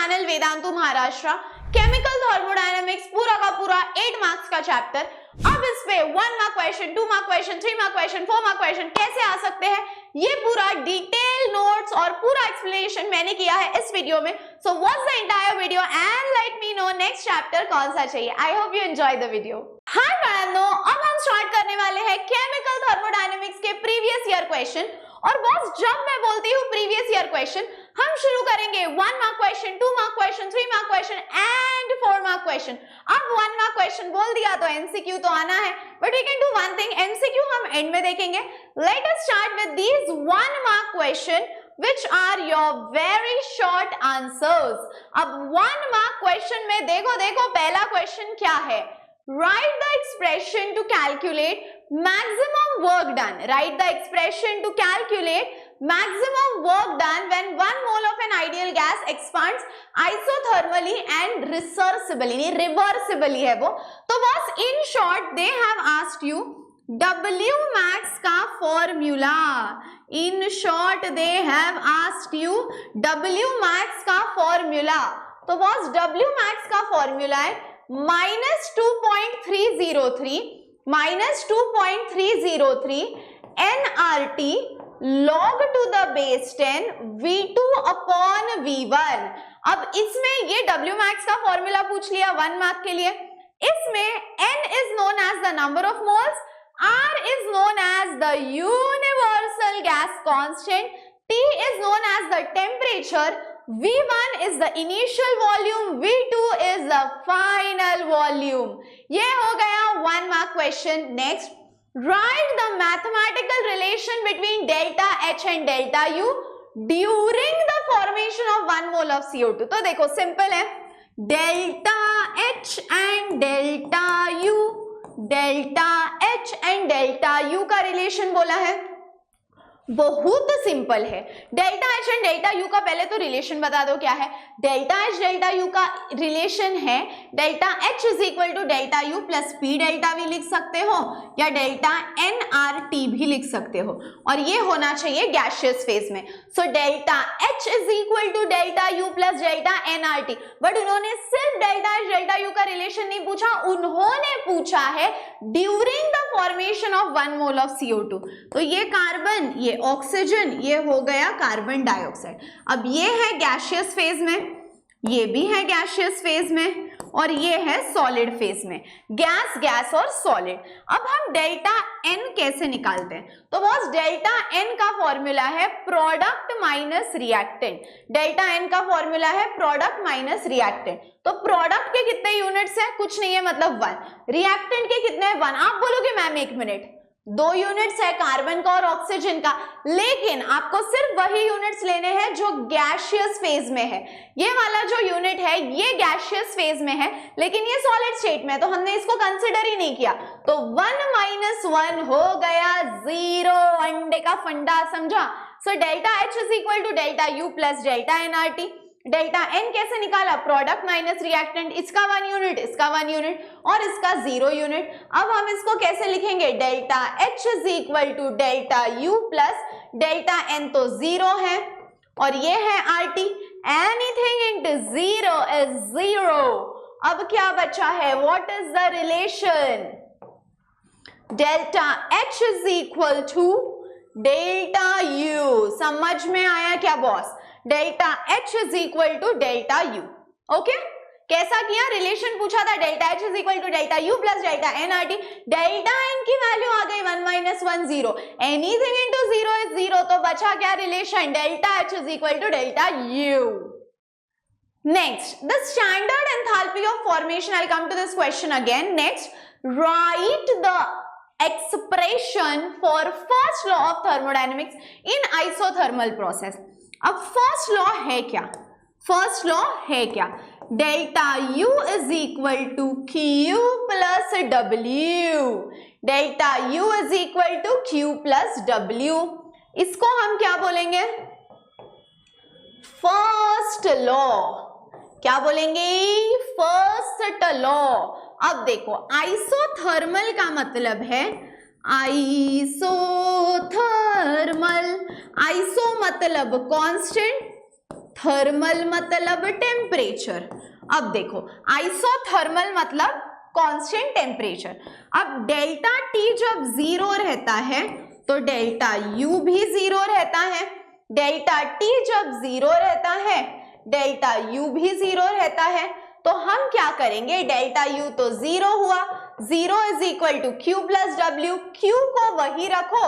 Channel Vedantu Maharashtra. Chemical thermodynamics पूरा का पूरा 8 मार्क्स का चैप्टर। अब इस पे 1 mark question, 2 mark question, 3 mark question, 4 mark question कैसे आ सकते हैं, ये पूरा डिटेल नोट्स और पूरा एक्सप्लेनेशन मैंने किया है इस वीडियो में। So watch the entire video and let me know next chapter कौन सा चाहिए। I hope you enjoy the video. Hi बच्चों, अब हम स्टार्ट करने वाले हैं केमिकल थर्मोडायनेमिक्स के प्रीवियस ईयर क्वेश्चन। और बस जब मैं बोलती हूँ प्रीवियस ईयर क्वेश्चन, हम शुरू करेंगे 1 mark question, 2 mark question, 3 mark question and 4 mark question. अब 1 मार्क क्वेश्चन बोल दिया तो एमसीक्यू तो आना है, but we can do one thing, MCQ हम एंड में देखेंगे। Let us start with these 1 mark question which are your very short answers। अब 1 मार्क क्वेश्चन में देखो पहला क्वेश्चन क्या है, write the expression to calculate maximum work done। write the expression to calculate maximum work done when 1 mole of an ideal gas expands isothermally and reversibly है वो। तो बस in short they have asked you W max का formula. In short they have asked you W max का formula. तो boss W max का formula है -2.303 nRT log to the base 10 V2 upon V1। अब इसमें ये W max का formula पूछ लिया 1 मार्क के लिए। इसमें N is known as the number of moles, R is known as the universal gas constant, T is known as the temperature, V1 is the initial volume, V2 is the final volume। ये हो गया 1 mark question। Next, write the mathematical relation between delta H and delta U during the formation of 1 mole of CO2। तो देखो simple है, delta H and delta U, delta H and delta U का relation बोला है, बहुत simple है। Delta H and delta U का पहले तो रिलेशन बता दो क्या है। डेल्टा H डेल्टा U का रिलेशन है delta H is equal to delta U plus P delta V लिख सकते हो, या डेल्टा nRT भी लिख सकते हो, और ये होना चाहिए गैसियस फेज में। So delta H is equal to delta U plus delta nRT। But उन्होंने सिर्फ डेल्टा H डेल्टा U का रिलेशन नहीं पूछा, उन्होंने पूछा है during the formation of 1 mole of CO2। तो ये कार्बन, ये ऑक्सीजन, ये हो गया कार्बन डाइऑक्साइड। अब ये है गैसियस फेज में, ये भी है गैसियस फेज में, और ये है सॉलिड फेज में। गैस गैस और सॉलिड। अब हम डेल्टा N कैसे निकालते हैं, तो बॉस डेल्टा N का फॉर्मूला है product minus reactant. Delta N का फॉर्मूला है प्रोडक्ट माइनस रिएक्टेंट। तो प्रोडक्ट के कितने यूनिट्स है, कुछ नहीं है मतलब 1। रिएक्टेंट के कितने 1। आप बोलोगे मैम 1 मिनट, 2 यूनिट्स है कार्बन का और ऑक्सीजन का, लेकिन आपको सिर्फ वही यूनिट्स लेने हैं जो गैसियस फेज में है। ये वाला जो यूनिट है ये गैसियस फेज में है, लेकिन ये सॉलिड स्टेट में है, तो हमने इसको कंसिडर ही नहीं किया। तो 1 - 1 हो गया 0। अंडे का फंडा समझा। So delta H is equal to delta U plus delta nRT। Delta N कैसे निकाला, प्रोडक्ट माइनस रिएक्टेंट, इसका 1 यूनिट, इसका 1 यूनिट और इसका 0 यूनिट। अब हम इसको कैसे लिखेंगे, delta H is equal to delta U plus delta N, तो 0 है और ये है RT। Anything into 0 is 0। अब क्या बचा है, what is the relation, delta H is equal to delta U। समझ में आया क्या boss, delta H is equal to delta U। Okay, कैसा किया, रिलेशन पूछा था, delta H is equal to delta U plus delta nRT। Delta N की value आ गई 1 - 1 0, एनीथिंग इनटू 0 इज 0, तो बचा क्या relation, delta H is equal to delta U। Next, the standard enthalpy of formation, I come to this question again. Next, write the expression for first law of thermodynamics in isothermal process. अब first law है क्या, first law है क्या, delta U is equal to Q plus W। Delta U is equal to Q plus W। इसको हम क्या बोलेंगे, first law. क्या बोलेंगे, फर्स्ट लॉ। अब देखो आइसोथर्मल का मतलब है, आइसोथर्मल, आइसो मतलब कांस्टेंट, थर्मल मतलब टेम्परेचर। अब देखो आइसोथर्मल मतलब कांस्टेंट टेम्परेचर। अब डेल्टा टी जब 0 रहता है तो डेल्टा यू भी 0 रहता है, डेल्टा टी जब 0 रहता है डेल्टा यू भी 0 रहता है। तो हम क्या करेंगे, डेल्टा यू तो 0 हुआ, 0 is equal to Q plus W, Q को वही रखो,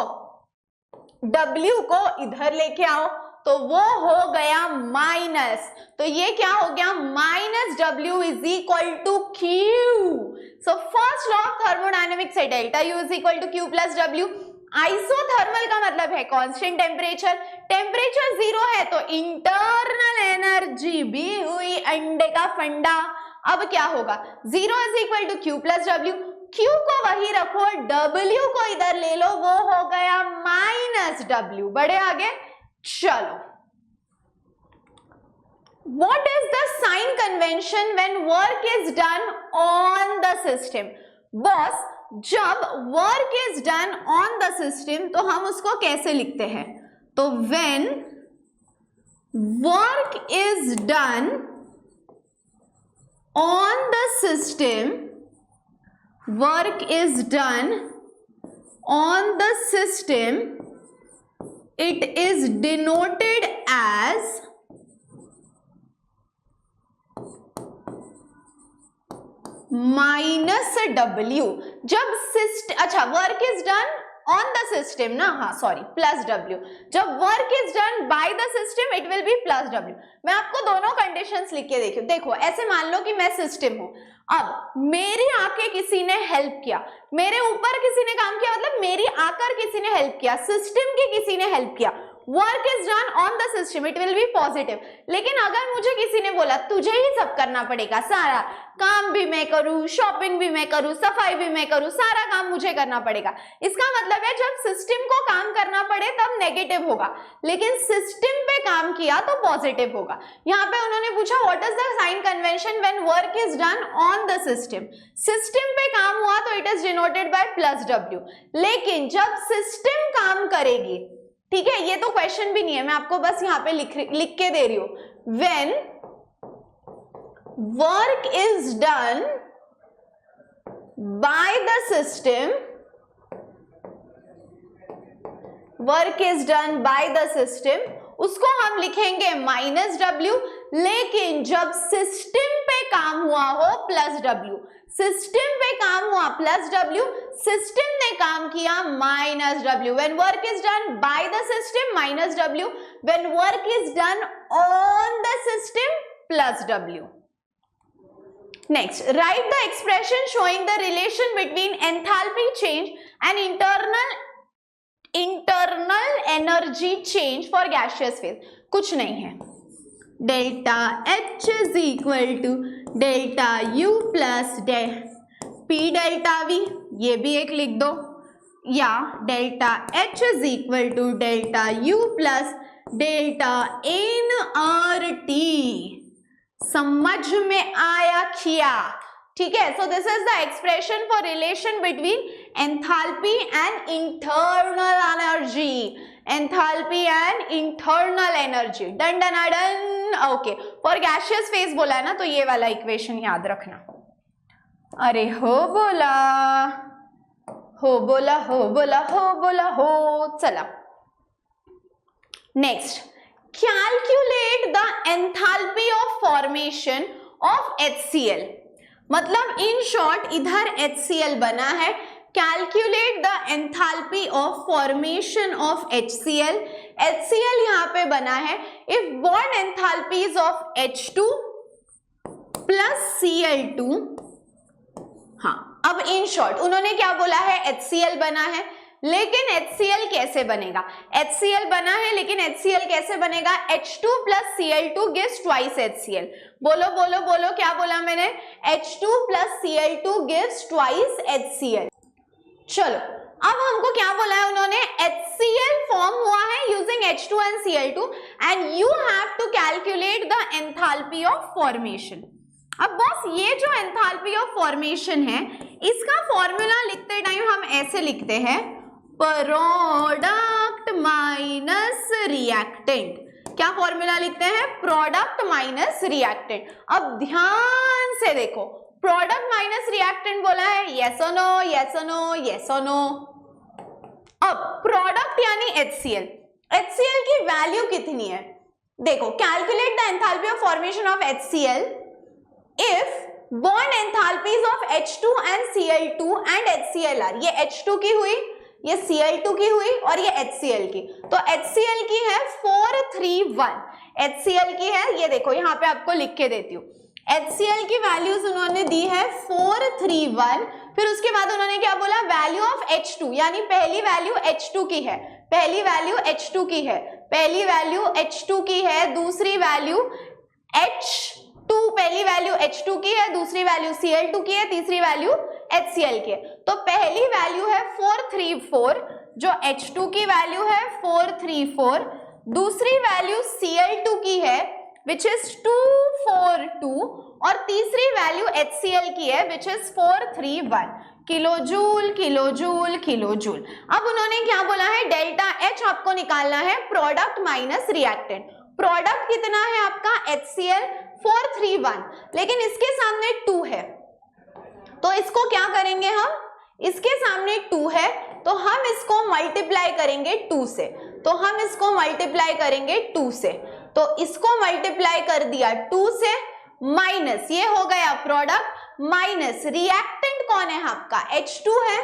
डब्ल्यू को इधर लेके आओ, तो वो हो गया माइनस, तो ये क्या हो गया minus W is equal to Q. So first law of thermodynamics है delta U is equal to Q plus W. Isothermal का मतलब है कांस्टेंट टेम्परेचर, टेम्परेचर 0 है तो इंटरनल एनर्जी भी हुई अंडे का फंडा। अब क्या होगा 0 is equal to Q plus W, Q को वही रखो, डब्ल्यू को इधर ले लो, वो हो गया माइनस डब्ल्यू। बढ़े आगे, चलो what is the sign convention when work is done on the system? Boss जब work is done on the system तो हम उसको कैसे लिखते हैं, तो when work is done on the system, work is done on the system, it is denoted as minus W. जब अच्छा work is done on the system ना, हाँ सॉरी प्लस डब्ल्यू, जब work is done by the system it will be plus W. मैं आपको दोनों conditions लिख के देखियो, देखो ऐसे मान लो कि मैं सिस्टम हूं, अब मेरी आके किसी ने हेल्प किया, मेरे ऊपर किसी ने काम किया, मतलब मेरी आकर किसी ने हेल्प किया, सिस्टम की किसी ने हेल्प किया, work is done on the system it will be positive. लेकिन अगर मुझे किसी ने बोला तुझे ही सब करना पड़ेगा, सारा काम भी मैं करूं, शॉपिंग भी मैं करूं, सफाई भी मैं करूं, सारा काम मुझे करना पड़ेगा, इसका मतलब है जब सिस्टम को काम करना पड़े तब नेगेटिव होगा, लेकिन सिस्टम पे काम किया तो पॉजिटिव होगा। यहाँ पे उन्होंने पूछा what is the sign convention when work is done on the system, system पे काम हुआ तो it is denoted by plus W. लेकिन जब सिस्टम काम करेगी, ठीक है, ये तो क्वेश्चन भी नहीं है, मैं आपको बस यहाँ पे लिख के दे रही हूं, when work is done by the system, work is done by the system, उसको हम लिखेंगे माइनस डब्ल्यू। लेकिन जब सिस्टम पे काम हुआ हो प्लस डब्ल्यू, सिस्टम पे काम हुआ प्लस डब्ल्यू, सिस्टम ने काम किया minus W. When work is done by the system minus W, when work is done on the system plus W. Next, write the expression showing the relation between enthalpy change and internal energy change for gaseous phase. कुछ नहीं है, delta H is equal to delta U plus P delta V, ये भी एक लिख दो, या delta H is equal to delta U plus delta nRT। समझ में आया क्या? ठीक है, so this is the expression for relation between enthalpy and internal energy, enthalpy and internal energy. Done done done. Okay, for gaseous phase बोला है ना, तो ये वाला इक्वेशन याद रखना। अरे हो बोला हो बोला हो बोला हो बोला हो। चला next, calculate the enthalpy of formation of HCl। मतलब इन शॉर्ट इधर HCl बना है, calculate the enthalpy of formation of HCl। HCl यहाँ पे बना है, if bond enthalpies of H2 plus Cl2। हाँ, अब इन शॉर्ट उन्होंने क्या बोला है, HCl बना है, लेकिन HCl कैसे बनेगा? HCl बना है लेकिन HCl कैसे बनेगा? H2 plus Cl2 gives twice HCl। बोलो बोलो बोलो, क्या बोला मैंने? H2 plus Cl2 gives twice HCl। चलो, अब हमको क्या बोला है उन्होंने? HCl फॉर्म हुआ है using H2 and Cl2 and you have to calculate the enthalpy of formation. अब बॉस ये जो एंथैल्पी ऑफ फॉर्मेशन है, इसका फॉर्मूला लिखते टाइम हम ऐसे लिखते हैं, प्रोडक्ट माइनस रिएक्टेंट। क्या फॉर्मूला लिखते हैं? Product minus reactant. अब ध्यान से देखो, प्रोडक्ट माइनस रिएक्टेंट बोला है, यस और नो, यस और नो, यस और नो। अब प्रोडक्ट यानी HCl, HCl की वैल्यू कितनी है? देखो, calculate the enthalpy of formation of HCl if bond enthalpies of H2 and Cl2 and HCl are, ये H2 की हुई, ये Cl2 की हुई और ये HCl की। तो HCl की है 431, HCl की है, ये देखो यहाँ पे आपको लिख के देती हूँ, HCl की वैल्यूज उन्होंने दी है 431। फिर उसके बाद उन्होंने क्या बोला? वैल्यू ऑफ H2, यानी पहली वैल्यू H2 की है, पहली वैल्यू H2 की है, पहली वैल्यू H2 की है, दूसरी वैल्यू H2, पहली वैल्यू H2 की है, दूसरी वैल्यू Cl2 की है, तीसरी वैल्यू HCl की है। तो पहली वैल्यू है 434, जो H2 की वैल्यू है 434, दूसरी वैल्यू Cl2 की है which is 242 और तीसरी वैल्यू HCl की है which is 431 kilojoule, kilojoule, kilojoule. अब उन्होंने क्या बोला है? डेल्टा H आपको निकालना है, प्रोडक्ट माइनस रिएक्टेंट। प्रोडक्ट कितना है आपका? HCl 431, लेकिन इसके सामने 2 है, तो इसको क्या करेंगे हम? इसके सामने 2 है तो हम इसको मल्टीप्लाई करेंगे 2 से, तो हम इसको मल्टीप्लाई करेंगे 2 से, तो इसको मल्टीप्लाई कर दिया 2 से, माइनस ये हो गया प्रोडक्ट, माइनस रिएक्टेंट कौन है आपका? H2 है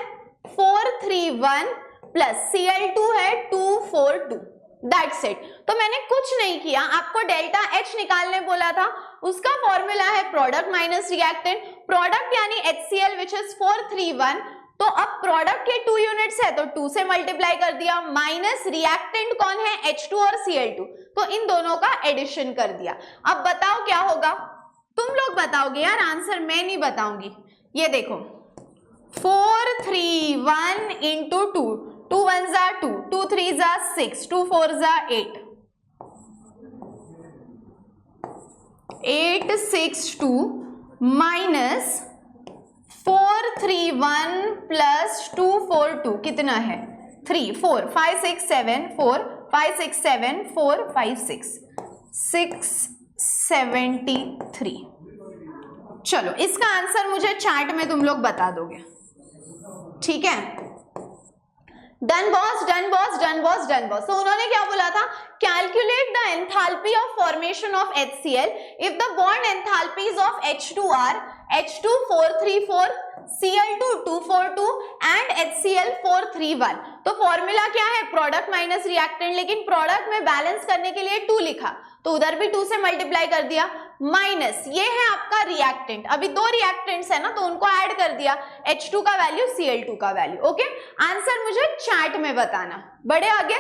431 प्लस Cl2 है 242, दैट्स इट। तो मैंने कुछ नहीं किया, आपको डेल्टा H निकालने बोला था, उसका फॉर्मूला है प्रोडक्ट माइनस रिएक्टेंट। प्रोडक्ट यानी HCl विच इज 431, तो अब प्रोडक्ट के 2 यूनिट्स है तो 2 से मल्टीप्लाई कर दिया, माइनस रिएक्टेंट कौन है? H2 और Cl2, तो इन दोनों का एडिशन कर दिया। अब बताओ क्या होगा? तुम लोग बताओगे यार, आंसर मैं नहीं बताऊंगी। ये देखो 431 इंटू 2, 2 1 जा 2, 2 3 जा 6, 2 4 जा 8, 862 माइनस 431 प्लस 242 कितना है? 3 4 5 6 7 4 5 6 7 4 5 6 673। चलो इसका आंसर मुझे चैट में तुम लोग बता दोगे, ठीक है? Done boss, done boss, done boss, done boss. तो उन्होंने क्या बोला था? Calculate the enthalpy of formation of HCl if the bond enthalpies of H2 are H2 434, Cl2 242 and HCl 431। तो फॉर्मूला क्या है? प्रोडक्ट माइनस रिएक्टेंट, लेकिन प्रोडक्ट में बैलेंस करने के लिए 2 लिखा, तो उधर भी 2 से मल्टीप्लाई कर दिया, माइनस ये है आपका रिएक्टेंट, अभी 2 रिएक्टेंट्स है ना तो उनको ऐड कर दिया, H2 का वैल्यू Cl2 का वैल्यू। ओके, आंसर मुझे चैट में बताना। बढ़े आगे,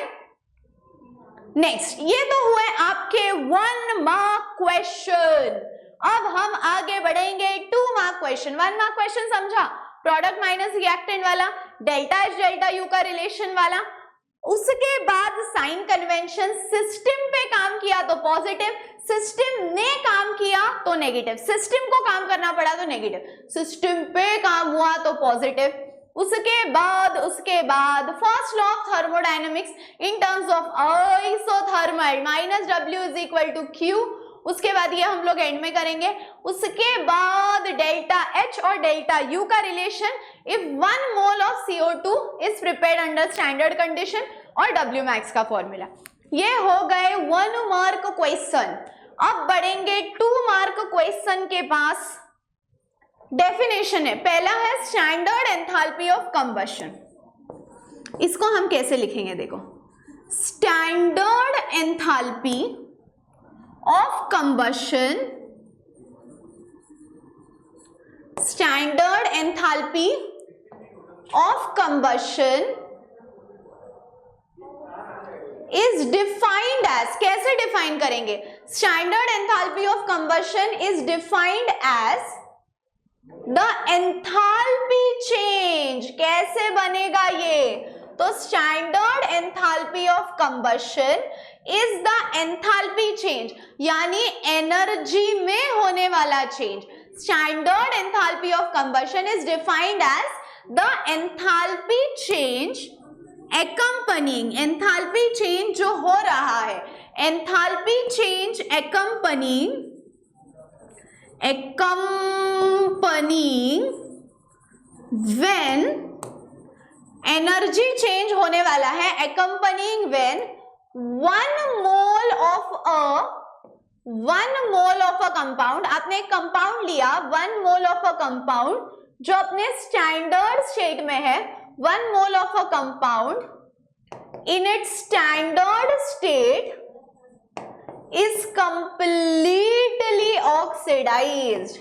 नेक्स्ट, ये तो हुए आपके 1 मार्क क्वेश्चन। अब हम आगे बढ़ेंगे 2 मार्क क्वेश्चन। 1 मार्क क्वेश्चन समझा? प्रोडक्ट माइनस रिएक्टेंट वाला, डेल्टा H डेल्टा U का रिलेशन वाला। उसके बाद साइन कन्वेंशन, सिस्टम पे काम किया तो पॉजिटिव, सिस्टम ने काम किया तो नेगेटिव, सिस्टम को काम करना पड़ा तो नेगेटिव, सिस्टम पे काम हुआ तो पॉजिटिव। उसके बाद first law of thermodynamics in terms of isothermal minus W is equal to Q। उसके बाद ये हम लोग एंड में करेंगे। उसके बाद डेल्टा H और डेल्टा U का relation if 1 mole of CO2 is prepared under standard condition और W मैक्स का फॉर्मूला। ये हो गए 1 मार्क क्वेश्चन। अब बढ़ेंगे 2 मार्क क्वेश्चन के पास। डेफिनेशन है, पहला है स्टैंडर्ड एंथैल्पी ऑफ कंबशन। इसको हम कैसे लिखेंगे? देखो, standard enthalpy of combustion, standard enthalpy of combustion is defined as, कैसे डिफाइन करेंगे? Standard enthalpy of combustion is defined as the enthalpy change. कैसे बनेगा ये? तो standard enthalpy of combustion is the enthalpy change, यानी एनर्जी में होने वाला change. Standard enthalpy of combustion is defined as the enthalpy change accompanying, enthalpy change जो हो रहा है, enthalpy change accompanying when energy change होने वाला है accompanying when 1 mole of a compound, आपने एक कंपाउंड लिया 1 mole of a compound जो अपने स्टैंडर्ड स्टेट में है, 1 mole of a compound in its standard state is completely oxidized,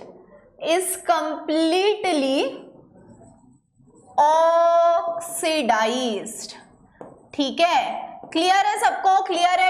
ठीक है, क्लियर है सबको? क्लियर है?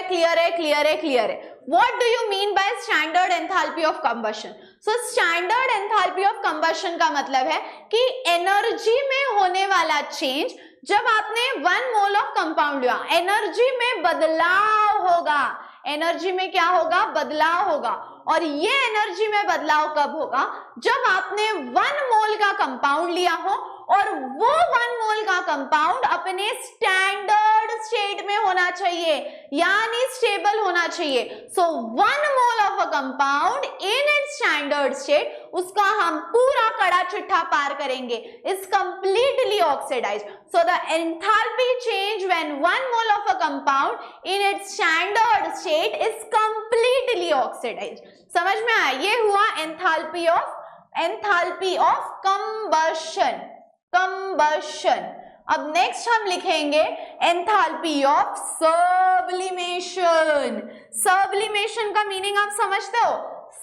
What do you mean by standard enthalpy of combustion? So standard enthalpy of combustion का मतलब है कि एनर्जी में होने वाला चेंज, जब आपने 1 मोल ऑफ कंपाउंड लिया, एनर्जी में बदलाव होगा, एनर्जी में क्या होगा? बदलाव होगा। और ये एनर्जी में बदलाव कब होगा? जब आपने 1 मोल का कंपाउंड लिया हो और वो 1 मोल का कंपाउंड अपने स्टैंडर्ड स्टेट में होना चाहिए, यानी स्टेबल होना चाहिए। So 1 mole of a compound in its standard state, उसका हम पूरा कड़ा चिट्ठा पार करेंगे, is completely oxidised. So the enthalpy change when 1 mole of a compound in its standard state is completely oxidised. समझ में आया? ये हुआ एंथैल्पी ऑफ कंबशन। अब नेक्स्ट हम लिखेंगे एंथैल्पी ऑफ सब्लिमेशन। सब्लिमेशन का मीनिंग आप समझते हो?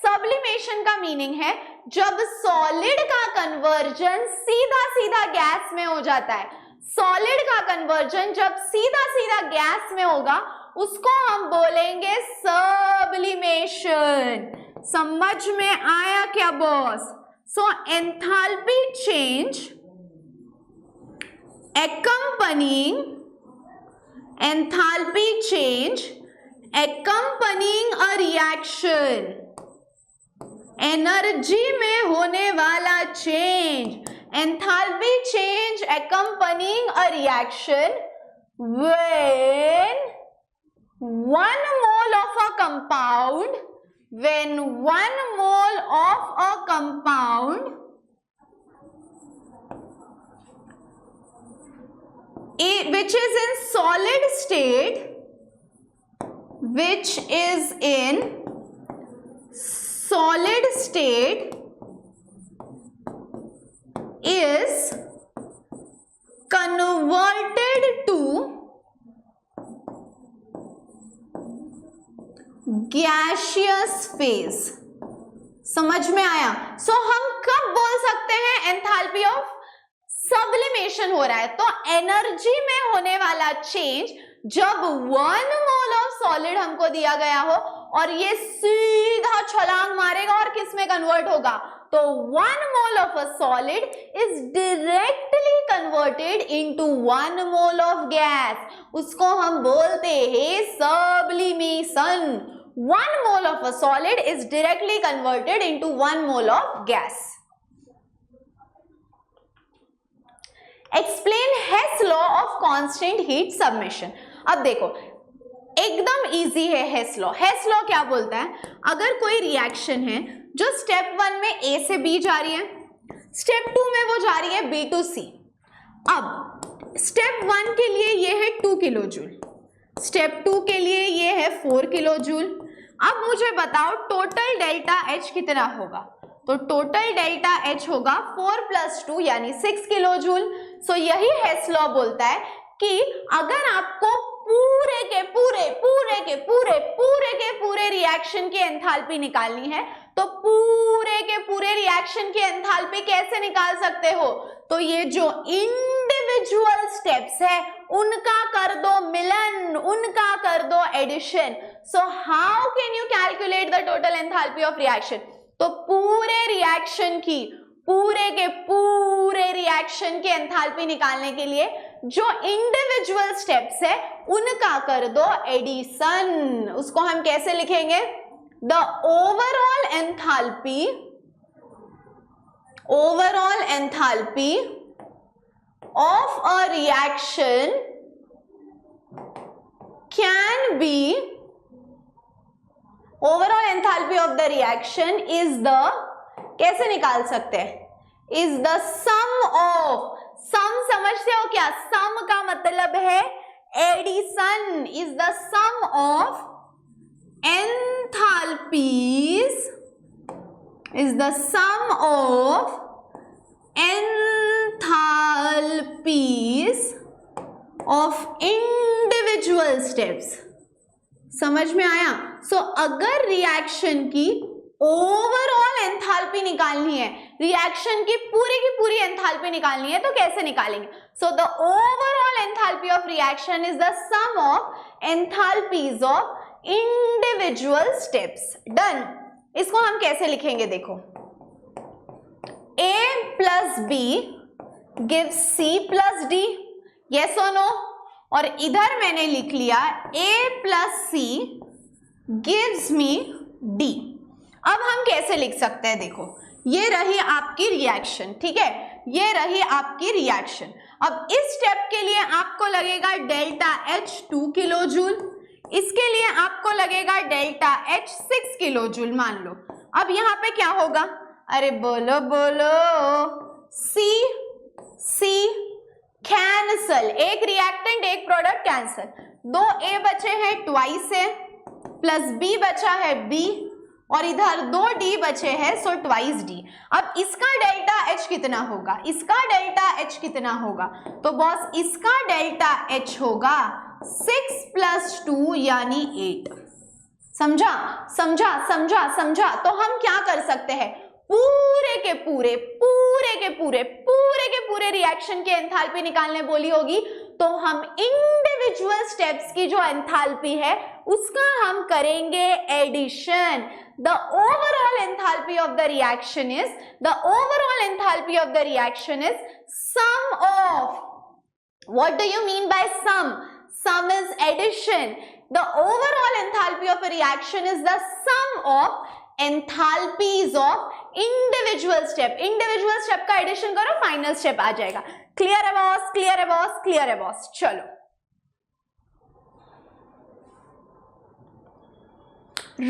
सब्लिमेशन का मीनिंग है जब सॉलिड का कन्वर्जन सीधा गैस में हो जाता है। सॉलिड का कन्वर्जन जब सीधा गैस में होगा, उसको हम बोलेंगे सब्लिमेशन। समझ में आया क्या boss? So enthalpy change accompanying a reaction, energy में होने वाला change, enthalpy change accompanying a reaction when 1 mole of a compound which is in solid state is converted to gaseous phase। समझ में आया? सो हम कब बोल सकते हैं एंथैल्पी ऑफ सब्लिमेशन हो रहा है? तो एनर्जी में होने वाला चेंज जब 1 मोल ऑफ सॉलिड हमको दिया गया हो और ये सीधा छलांग मारेगा और किस में कन्वर्ट होगा? तो 1 mole of a solid is directly converted into 1 mole of gas, उसको हम बोलते हैं sublimation. 1 mole of a solid is directly converted into 1 mole of gas. Explain Hess's law of constant heat submission. अब देखो एकदम easy है हेस law. हेस law क्या बोलता है? अगर कोई रिएक्शन है जो स्टेप 1 में A से B जा रही है, स्टेप 2 में वो जा रही है B to C। अब स्टेप 1 के लिए ये है 2 किलो जूल, स्टेप 2 के लिए ये है 4 किलो जूल। अब मुझे बताओ टोटल डेल्टा H कितना होगा? तो टोटल डेल्टा H होगा 4 + 2 यानी 6 किलो जूल। सो यही हेस लॉ बोलता है कि अगर आपको पूरे के पूरे रिएक्शन की एंथैल्पी निकालनी है तो पूरे के पूरे रिएक्शन की एंथैल्पी कैसे निकाल सकते हो? तो ये जो इंडिविजुअल स्टेप्स है उनका कर दो मिलन, उनका कर दो addition. So how can you calculate the total enthalpy of reaction? तो पूरे रिएक्शन की पूरे रिएक्शन की एंथैल्पी निकालने के लिए जो इंडिविजुअल स्टेप्स है उनका कर दो एडिशन। उसको हम कैसे लिखेंगे? The overall enthalpy of a reaction can be overall enthalpy of the reaction is the, कैसे निकाल सकते हैं, is the sum of, sum समझते हो क्या, सम का मतलब है addition, is the sum of enthalpies, is the sum of enthalpies of individual steps. समझ में आया? सो अगर रिएक्शन की ओवरऑल एंथैल्पी निकालनी है, रिएक्शन की पूरी एंथैल्पी निकालनी है, तो कैसे निकालेंगे? So the overall enthalpy of reaction is the sum of enthalpies of individual steps. Done. इसको हम कैसे लिखेंगे देखो, A plus B gives C plus D, yes और नो, और इधर मैंने लिख लिया A plus C gives me D। अब हम कैसे लिख सकते हैं देखो, ये रही आपकी रिएक्शन, ठीक है, ये रही आपकी रिएक्शन। अब इस स्टेप के लिए आपको लगेगा डेल्टा H 2 किलो जूल, इसके लिए आपको लगेगा डेल्टा H 6 किलो जूल मान लो। अब यहाँ पे क्या होगा, अरे बोलो बोलो, C कैंसल, एक रिएक्टेंट एक प्रोडक्ट कैंसल, दो A बचे हैं ट्वाइस है, प्लस B बचा है B, और इधर दो D बचे हैं, सो ट्वाइस D। अब इसका डेल्टा H कितना होगा, इसका डेल्टा H कितना होगा, तो बॉस इसका डेल्टा H होगा 6 प्लस 2 यानी 8। समझा समझा समझा समझा? तो हम क्या कर सकते हैं, पूरे के पूरे रिएक्शन की एंथैल्पी निकालने बोली होगी, तो हम इंडिविजुअल स्टेप्स की जो एंथैल्पी है उसका हम करेंगे addition. The overall enthalpy of the reaction is, the overall enthalpy of the reaction is sum of, what do you mean by sum? Sum is addition. The overall enthalpy of a reaction is the sum of enthalpies of individual step. Individual step का addition करो, final step आ जाएगा। Clear है boss? Clear है boss? Clear है boss? चलो।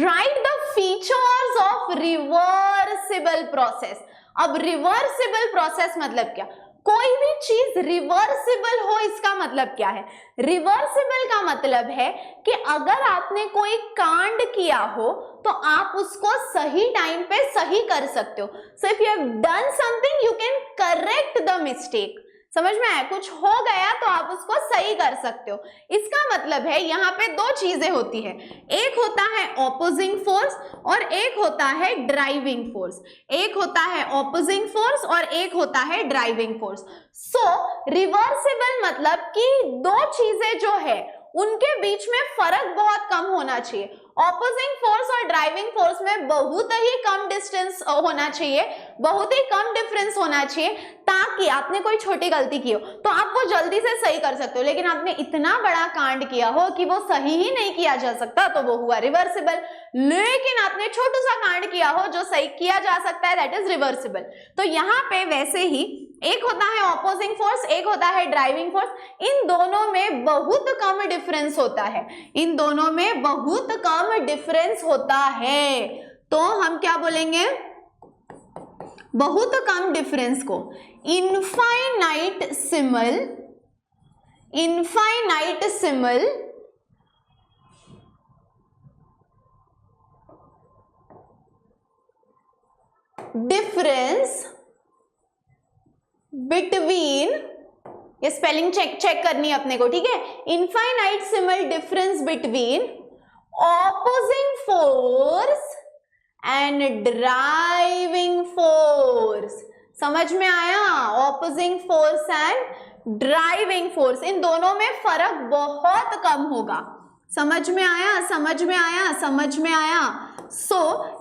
Write the features of reversible process. अब reversible process मतलब क्या? कोई भी चीज रिवर्सिबल हो, इसका मतलब क्या है? रिवर्सिबल का मतलब है कि अगर आपने कोई कांड किया हो तो आप उसको सही टाइम पे सही कर सकते हो। So if you have done something you can correct the mistake. समझ में आया? कुछ हो गया तो आप उसको सही कर सकते हो। इसका मतलब है यहाँ पे दो चीजें होती है, एक होता है ऑपोजिंग फोर्स और एक होता है ड्राइविंग फोर्स। एक होता है ऑपोजिंग फोर्स और एक होता है ड्राइविंग फोर्स। सो रिवर्सिबल मतलब कि दो चीजें जो है उनके बीच में फर्क बहुत कम होना चाहिए। ऑपोजिंग फोर्स और ड्राइविंग फोर्स में बहुत ही कम डिस्टेंस होना चाहिए, बहुत ही कम डिफरेंस होना चाहिए, ताकि आपने कोई छोटी गलती की हो तो आप वो जल्दी से सही कर सकते हो। लेकिन आपने इतना बड़ा कांड किया हो कि वो सही ही नहीं किया जा सकता तो वो हुआ रिवर्सिबल। लेकिन आपने छोटा सा कांड किया हो जो सही किया जा सकता है, दैट इज रिवर्सिबल। तो यहाँ पे वैसे ही एक होता है ऑपोजिंग फोर्स, एक होता है ड्राइविंग फोर्स। इन दोनों में बहुत कम डिफरेंस होता है, इन दोनों में बहुत कम डिफरेंस होता है। तो हम क्या बोलेंगे? बहुत कम डिफरेंस को इनफाइनाइटेसिमल डिफरेंस बिटवीन, ये स्पेलिंग चेक करनी है अपने को, ठीक है? Infinitesimal difference between opposing force and driving force. समझ में आया? Opposing force and driving force, इन दोनों में फर्क बहुत कम होगा। समझ में आया? समझ में आया? समझ में आया?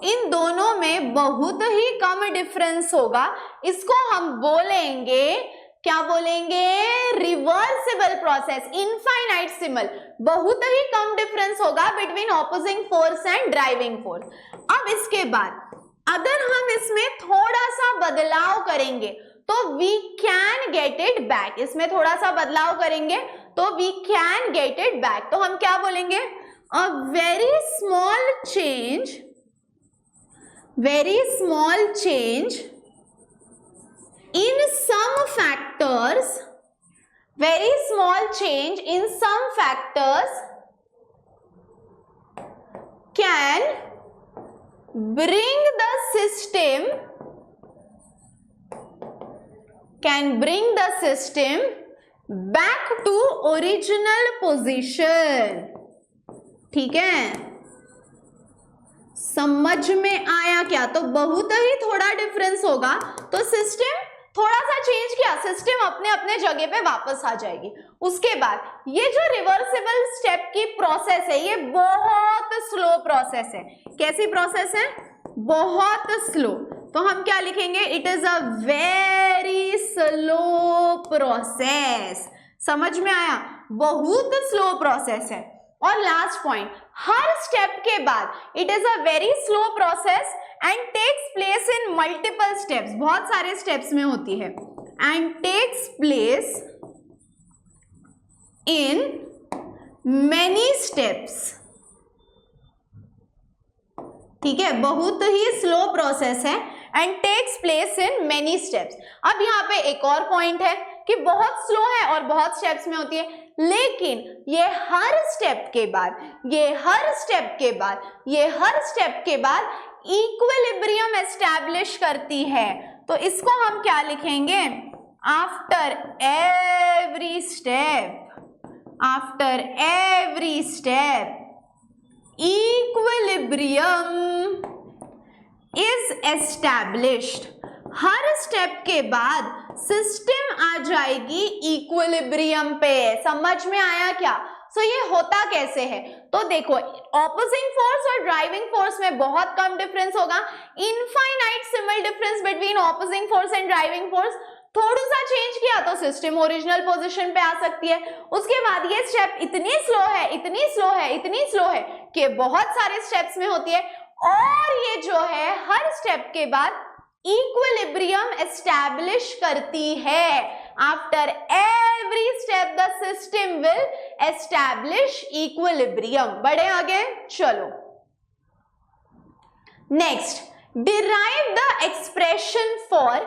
इन दोनों में बहुत ही कम डिफरेंस होगा। इसको हम बोलेंगे, क्या बोलेंगे? Reversible process. इनफाइनाइटेसिमल, बहुत ही कम डिफरेंस होगा between opposing force and driving force. अब इसके बाद अगर हम इसमें थोड़ा सा बदलाव करेंगे तो we can get it back. इसमें थोड़ा सा बदलाव करेंगे तो we can get it back. तो हम क्या बोलेंगे? a very small change in some factors, very small change in some factors can bring the system back to original position. ठीक है, समझ में आया क्या? तो बहुत ही थोड़ा डिफरेंस होगा, तो सिस्टम थोड़ा सा चेंज किया, सिस्टम अपने अपने जगह पे वापस आ जाएगी। उसके बाद ये जो रिवर्सिबल स्टेप की प्रोसेस है, ये बहुत स्लो प्रोसेस है। कैसी प्रोसेस है? बहुत स्लो। तो हम क्या लिखेंगे? It is a very slow process. समझ में आया? बहुत स्लो प्रोसेस है। और लास्ट पॉइंट, हर स्टेप के बाद it is a very slow process and takes place in multiple steps, बहुत सारे स्टेप्स में होती है, and takes place in many steps. ठीक है, बहुत ही स्लो प्रोसेस है and takes place in many steps. अब यहाँ पे एक और पॉइंट है कि बहुत स्लो है और बहुत स्टेप्स में होती है, लेकिन ये हर स्टेप के बाद इक्विलिब्रियम एस्टैब्लिश करती है। तो इसको हम क्या लिखेंगे? After every step equilibrium is established. Her step के बाद सिस्टम आ जाएगी इक्विलिब्रियम पे। समझ में आया क्या? सो ये होता कैसे है? तो देखो, ऑपोजिंग फोर्स और ड्राइविंग फोर्स में बहुत कम डिफरेंस होगा। Infinite simile difference between opposing force and driving force. थोड़ा सा चेंज किया तो सिस्टम ओरिजिनल पोजीशन पे आ सकती है। उसके बाद ये स्टेप इतनी स्लो है कि बहुत सारे स्टेप्स में होती है, और ये जो है हर स्टेप के बाद इक्विलिब्रियम एस्टैब्लिश करती है। After every step the system will establish equilibrium. बढ़े आगे, चलो next, derive the expression for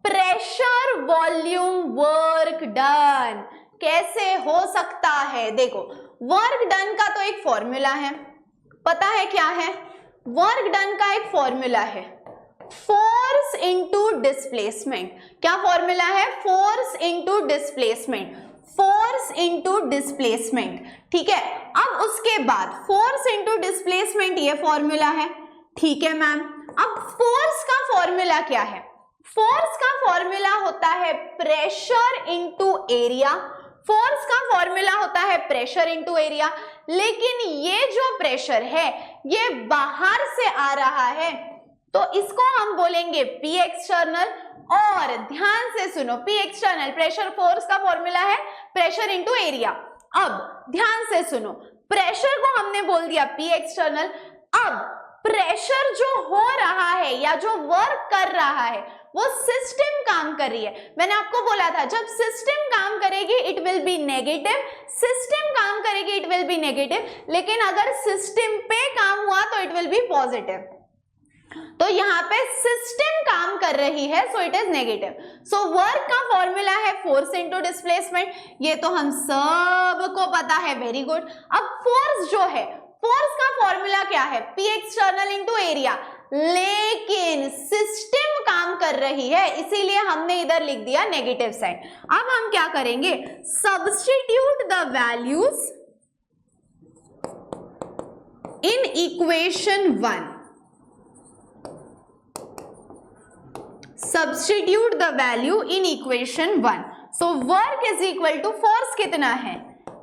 pressure volume work done. कैसे हो सकता है? देखो, वर्क डन का तो एक फॉर्मूला है, पता है क्या है? वर्क डन का एक फॉर्मूला है फोर्स इनटू डिस्प्लेसमेंट। क्या फॉर्मूला है? Force into displacement. ठीक है, अब उसके बाद फोर्स इनटू डिस्प्लेसमेंट ये फॉर्मूला है। ठीक है मैम, अब फोर्स का फॉर्मूला क्या है? फोर्स का फॉर्मूला होता है प्रेशर इनटू एरिया। फोर्स का फॉर्मूला होता है प्रेशर इनटू एरिया, लेकिन ये जो प्रेशर है ये बाहर से आ रहा है, तो इसको हम बोलेंगे P एक्सटर्नल। और ध्यान से सुनो, P एक्सटर्नल प्रेशर फोर्स का फॉर्मूला है प्रेशर इनटू एरिया। अब ध्यान से सुनो, प्रेशर को हमने बोल दिया P एक्सटर्नल। अब प्रेशर जो हो रहा है या जो वर्क कर रहा है वो सिस्टम काम कर रही है। मैंने आपको बोला था जब सिस्टम काम करेगी it will be negative, system काम करेगी इट विल बी नेगेटिव, लेकिन अगर सिस्टम पे काम हुआ तो इट विल बी पॉजिटिव। तो यहाँ पे सिस्टम काम कर रही है, सो it is negative. So work का फॉर्मूला है फोर्स इनटू डिस्प्लेसमेंट, ये तो हम सबको पता है, वेरी गुड। अब फोर्स जो है, फोर्स का फॉर्मूला क्या है? P एक्सटर्नल इनटू एरिया, लेकिन सिस्टम काम कर रही है इसीलिए हमने इधर लिख दिया नेगेटिव साइन। अब हम क्या करेंगे? Substitute the values in equation 1। Substitute the value in equation 1. So work is equal to force कितना है?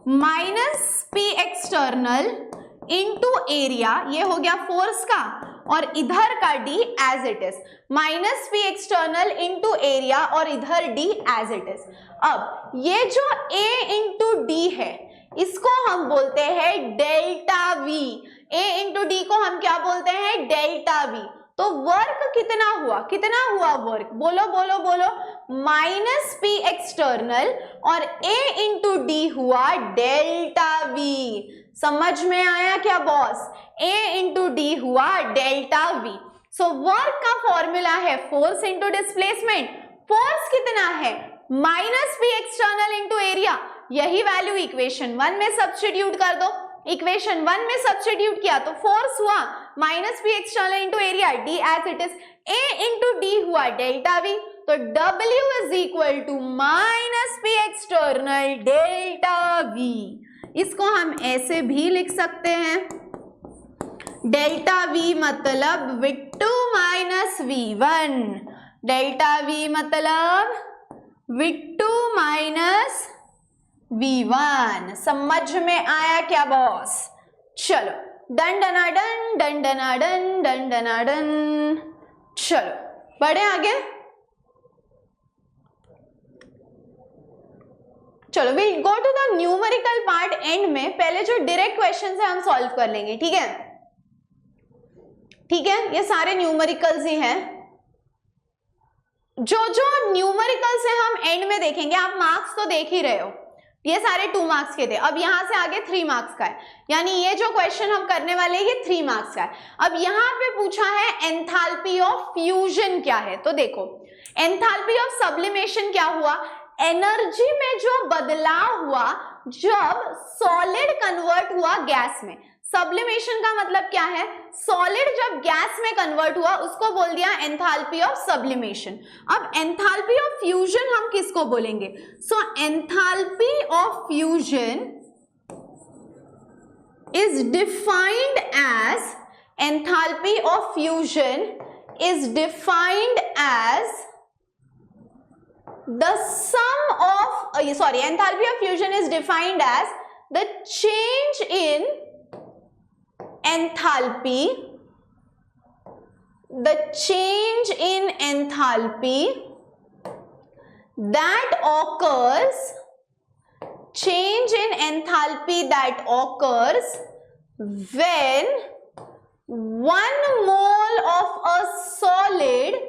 Minus P external into area, ये हो गया फोर्स का, और इधर का D as it is, minus P external into area और इधर D एज इट इज। अब ये जो A इंटू D है इसको हम बोलते हैं delta V। A into D को हम क्या बोलते हैं? Delta V। तो वर्क कितना हुआ वर्क? बोलो, माइनस P एक्सटर्नल और A इंटू D हुआ डेल्टा V। समझ में आया क्या बॉस? A इंटू डी हुआ डेल्टा V। सो वर्क का फॉर्मूला है फोर्स इंटू डिस्प्लेसमेंट। फोर्स कितना है? Minus P external into area. यही वैल्यू इक्वेशन 1 में सब्स्टिट्यूट कर दो। इक्वेशन 1 में सब्स्टिट्यूट किया तो फोर्स हुआ minus P external into area, D as it is. A into D हुआ डेल्टा V, तो W is equal to minus P external delta V। इसको हम ऐसे भी लिख सकते हैं, डेल्टा V मतलब V2 minus V1। Delta V मतलब V2 माइनस V1। समझ में आया क्या बॉस? चलो डन डना डन डन डना डन डन डना डन। चलो बढ़े आगे। चलो will go to the numerical part and में। पहले जो डायरेक्ट क्वेश्चन है हम सॉल्व कर लेंगे, ठीक है? ठीक है, ये सारे न्यूमेरिकल्स ही हैं। जो न्यूमेरिकल्स है हम एंड में देखेंगे। आप मार्क्स तो देख ही रहे हो, ये सारे 2 मार्क्स के थे। अब यहां से आगे 3 मार्क्स का है, यानी ये जो क्वेश्चन हम करने वाले हैं ये 3 मार्क्स का है। अब यहां पे पूछा है एंथैल्पी ऑफ फ्यूजन क्या है, तो देखो एंथैल्पी ऑफ सब्लिमेशन क्या हुआ? एनर्जी में जो बदलाव हुआ जब सॉलिड कन्वर्ट हुआ गैस में। सब्लिमेशन का मतलब क्या है? सॉलिड जब गैस में कन्वर्ट हुआ उसको बोल दिया एंथैल्पी ऑफ सब्लिमेशन। अब एंथैल्पी ऑफ फ्यूजन हम किसको बोलेंगे? सो enthalpy of fusion is defined as, enthalpy of fusion is defined as the sum of enthalpy of fusion is defined as the change in enthalpy, the change in enthalpy that occurs, change in enthalpy that occurs when 1 mole of a solid,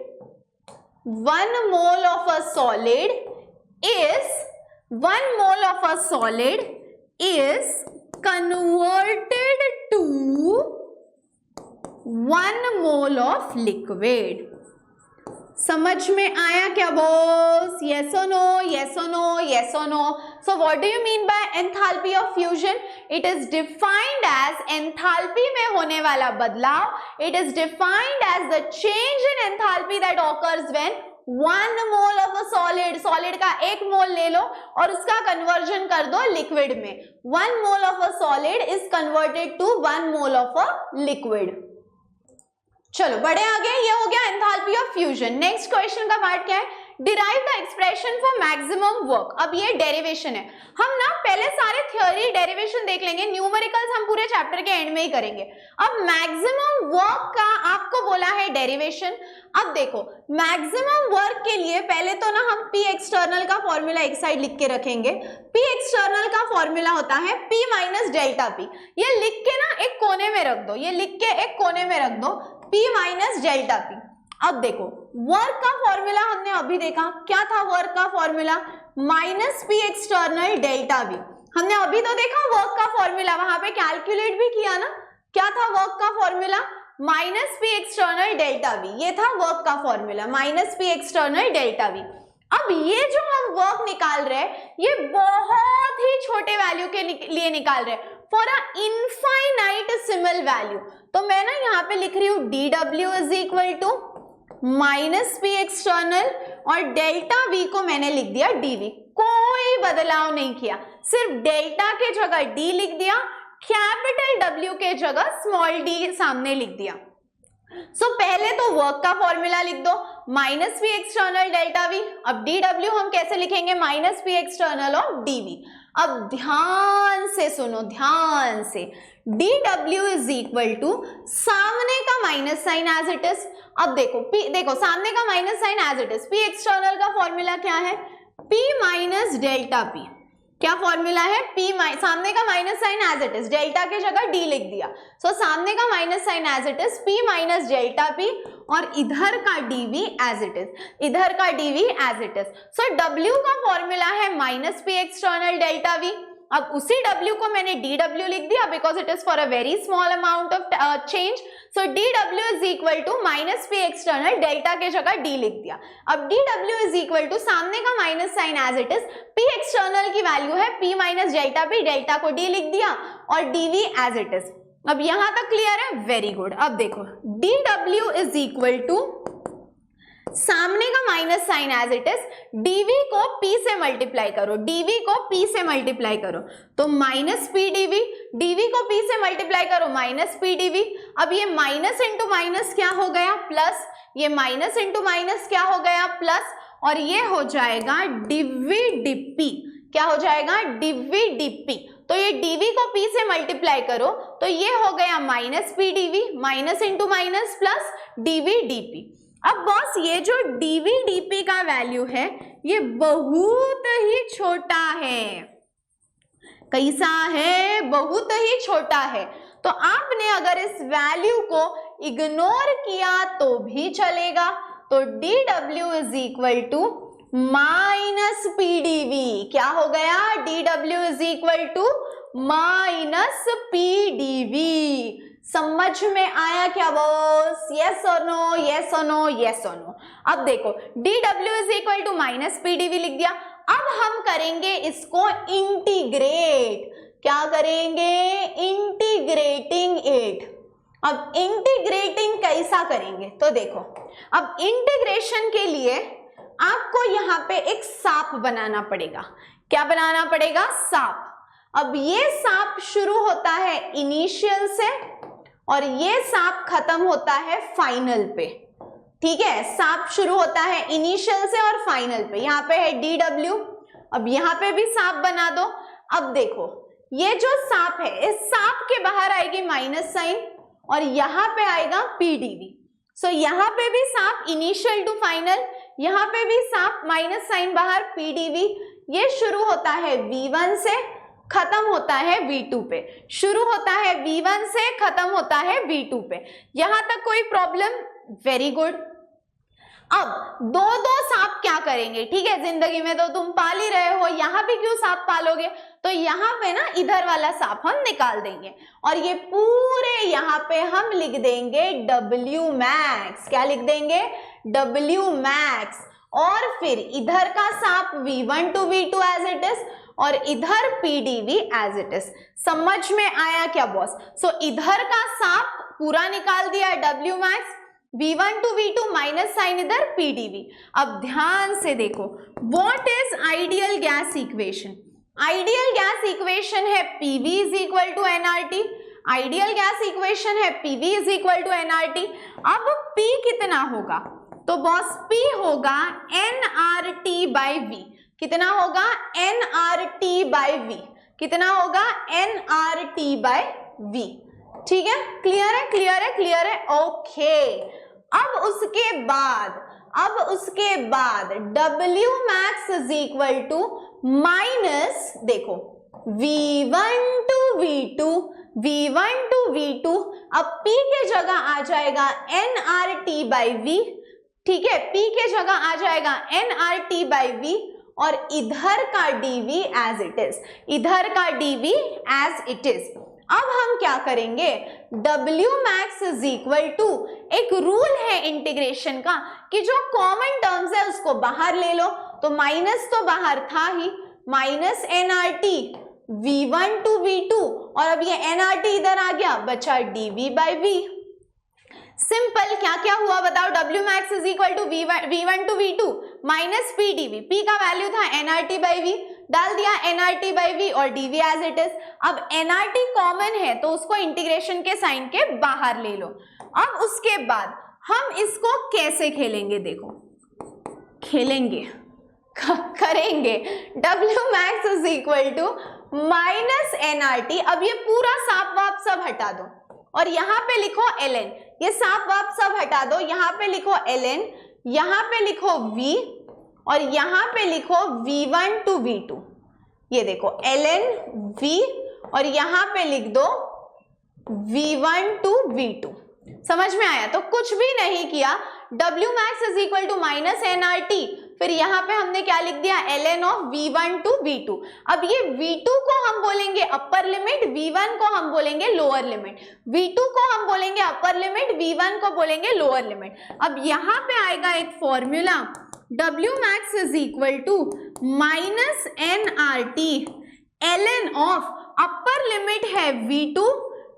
1 mole of a solid is, 1 mole of a solid is converted to 1 mole of liquid। समझ में आया क्या boss? yes or no, yes or no, yes or no? So what do you mean by enthalpy of fusion? It is defined as enthalpy में होने वाला बदलाव। It is defined as the change in enthalpy that occurs when 1 mole of a solid, solid का 1 मोल ले लो और उसका conversion कर दो लिक्विड में। 1 mole of a solid is converted to 1 mole of a liquid। चलो बढ़े आगे। ये हो गया enthalpy of fusion. Next question का पार्ट क्या है? Derive the expression for maximum work. अब ये डेरिवेशन है। हम ना पहले सारे थ्योरी डेरिवेशन देख लेंगे, न्यूमेरिकल्स हम पूरे चैप्टर के एंड में ही करेंगे। अब मैक्सिमम वर्क का आपको बोला है डेरिवेशन। अब देखो मैक्सिमम वर्क के लिए पहले तो ना हम P एक्सटर्नल का फॉर्मूला एक साइड लिख के रखेंगे। P एक्सटर्नल का फॉर्मूला होता है P माइनस डेल्टा P। ये लिख के ना एक कोने में रख दो, ये लिख के एक कोने में रख दो, P माइनस डेल्टा P। अब देखो वर्क का फॉर्मूला हमने अभी देखा, क्या था वर्क का formula? Minus P external delta V। हमने अभी तो देखा वर्क का फॉर्मूला, वहां पे कैलकुलेट भी किया ना। क्या था वर्क का formula? Minus P external delta V। ये था वर्क का formula, minus P external delta V। अब ये जो हम वर्क निकाल रहे हैं ये बहुत ही छोटे वैल्यू के लिए निकाल रहे हैं, for a infinitesimal value. तो मैं ना यहाँ पे लिख रही हूँ dW is equal to minus P external और डेल्टा V को मैंने लिख दिया dV। कोई बदलाव नहीं किया, सिर्फ डेल्टा के जगह D लिख दिया, कैपिटल W के जगह स्मॉल d सामने लिख दिया। सो पहले तो वर्क का फॉर्मूला लिख दो minus P external delta V। अब dW हम कैसे लिखेंगे? Minus P external of dV। अब ध्यान से सुनो, ध्यान से, dW इज इक्वल टू सामने का minus sign as it is. अब देखो देखो सामने का minus sign as it is. P external का फॉर्मूला क्या है? P minus delta P। क्या फॉर्मूला है? सामने का minus sign as it is, delta के जगह D लिख दिया। सो सामने का minus sign as it is P minus delta P और इधर का dV एज इट इज, इधर का dV as it is. So W का फॉर्मूला है minus P external delta V। अब उसी W को मैंने DW लिख दिया because it is for a very small amount of change, so DW is equal to minus P external, delta के जगह D लिख दिया। अब DW इज इक्वल टू सामने का minus sign as it is, P external की value है P minus delta P, delta को D लिख दिया और DV एज इट इज। अब यहां तक क्लियर है? Very good. अब देखो DW इज इक्वल टू सामने का minus sign as it is, dv को p से मल्टीप्लाई करो, dv को p से मल्टीप्लाई करो तो माइनस p dv, dv को p से मल्टीप्लाई करो माइनस p dv। अब ये माइनस इंटू माइनस क्या हो गया प्लस, ये माइनस इंटू माइनस क्या हो गया प्लस, और ये हो जाएगा dv dp, क्या हो जाएगा dv dp। तो ये dv को p से मल्टीप्लाई करो तो ये हो गया minus p dv, minus into minus plus dv dp। अब बॉस ये जो dv dp का वैल्यू है ये बहुत ही छोटा है, कैसा है? बहुत ही छोटा है। तो आपने अगर इस वैल्यू को इग्नोर किया तो भी चलेगा, तो dw is equal to minus P dv, क्या हो गया? dw is equal to minus P dv। समझ में आया क्या बॉस? यस और नो, यस और नो, यस और नो। अब देखो dw is equal to minus P dv लिख दिया। अब हम करेंगे इसको इंटीग्रेट, क्या करेंगे? Integrating it. अब इंटीग्रेटिंग कैसा करेंगे? तो देखो अब इंटीग्रेशन के लिए आपको यहाँ पे एक सांप बनाना पड़ेगा। क्या बनाना पड़ेगा? सांप। अब ये सांप शुरू होता है इनिशियल से और ये सांप खत्म होता है फाइनल पे, ठीक है? सांप शुरू होता है इनिशियल से और फाइनल पे। यहाँ पे है dw, अब यहाँ पे भी सांप बना दो। अब देखो ये जो सांप है, इस सांप के बाहर आएगी माइनस साइन और यहाँ पे आएगा p dv। सो यहाँ पे भी सांप इनिशियल टू फाइनल, यहाँ पे भी सांप माइनस साइन बाहर p dv। ये शुरू होता है v1 से, खत्म होता है v2 पे, शुरू होता है v1 से, खत्म होता है v2 पे। यहां तक कोई प्रॉब्लम? Very good. अब दो दो सांप क्या करेंगे? ठीक है, जिंदगी में तो तुम पाल ही रहे हो, यहां भी क्यों सांप पालोगे? तो यहाँ पे ना इधर वाला सांप हम निकाल देंगे और ये पूरे यहाँ पे हम लिख देंगे w max। क्या लिख देंगे? w max। और फिर इधर का सांप v1 to v2 as it is और इधर p dv as it is. समझ में आया क्या बॉस? सो इधर का सांप पूरा निकाल दिया w max, v1 to v2 minus sign इधर p dv। अब ध्यान से देखो what is ideal gas equation? Ideal gas equation है pv is equal to nRT। Ideal gas equation है pv is equal to nRT। अब p कितना होगा? तो बॉस p होगा nRT बाई v। कितना होगा? nRT by v। कितना होगा? nRT by v। ठीक है, क्लियर है, क्लियर है, क्लियर है, ओके। अब उसके बाद w max is equal to minus, देखो v1 to v2, v1 to v2। अब p के जगह आ जाएगा nRT बाई v, ठीक है, p के जगह आ जाएगा nRT बाई v और इधर का dv एज इट इज, इधर का dv एज इट इज। अब हम क्या करेंगे? w max is equal to, एक रूल है इंटीग्रेशन का कि जो कॉमन टर्म्स है उसको बाहर ले लो, तो माइनस तो बाहर था ही, minus nRT v1 to v2 और अब ये nRT इधर आ गया, बचा dv बाई v। सिंपल। क्या क्या हुआ बताओ? w max is equal to v1 to v2 minus p dv, p का वैल्यू था nRT बाई v, डाल दिया nRT बाई v और dv एज इट इज। अब nRT कॉमन है तो उसको इंटीग्रेशन के साइन के बाहर ले लो। अब उसके बाद हम इसको कैसे खेलेंगे? देखो खेलेंगे करेंगे w max is equal to minus nRT। अब ये पूरा सांप वाप सब हटा दो और यहाँ पे लिखो ln, ये सांप वाप सब हटा दो, यहाँ पे लिखो ln, यहाँ पे लिखो v और यहाँ पे लिखो v1 to v2। ये देखो ln v और यहाँ पे लिख दो v1 to v2। समझ में आया? तो कुछ भी नहीं किया, W max is equal to minus NRT, फिर यहाँ पे हमने क्या लिख दिया, ln of V1 to V2। अब ये V2 को हम बोलेंगे अपर लिमिट, V1 को हम बोलेंगे लोअर लिमिट, V2 को हम बोलेंगे अपर लिमिट, V1 को बोलेंगे लोअर लिमिट। अब यहाँ पे आएगा एक formula, W max is equal to minus NRT ln of upper limit है V2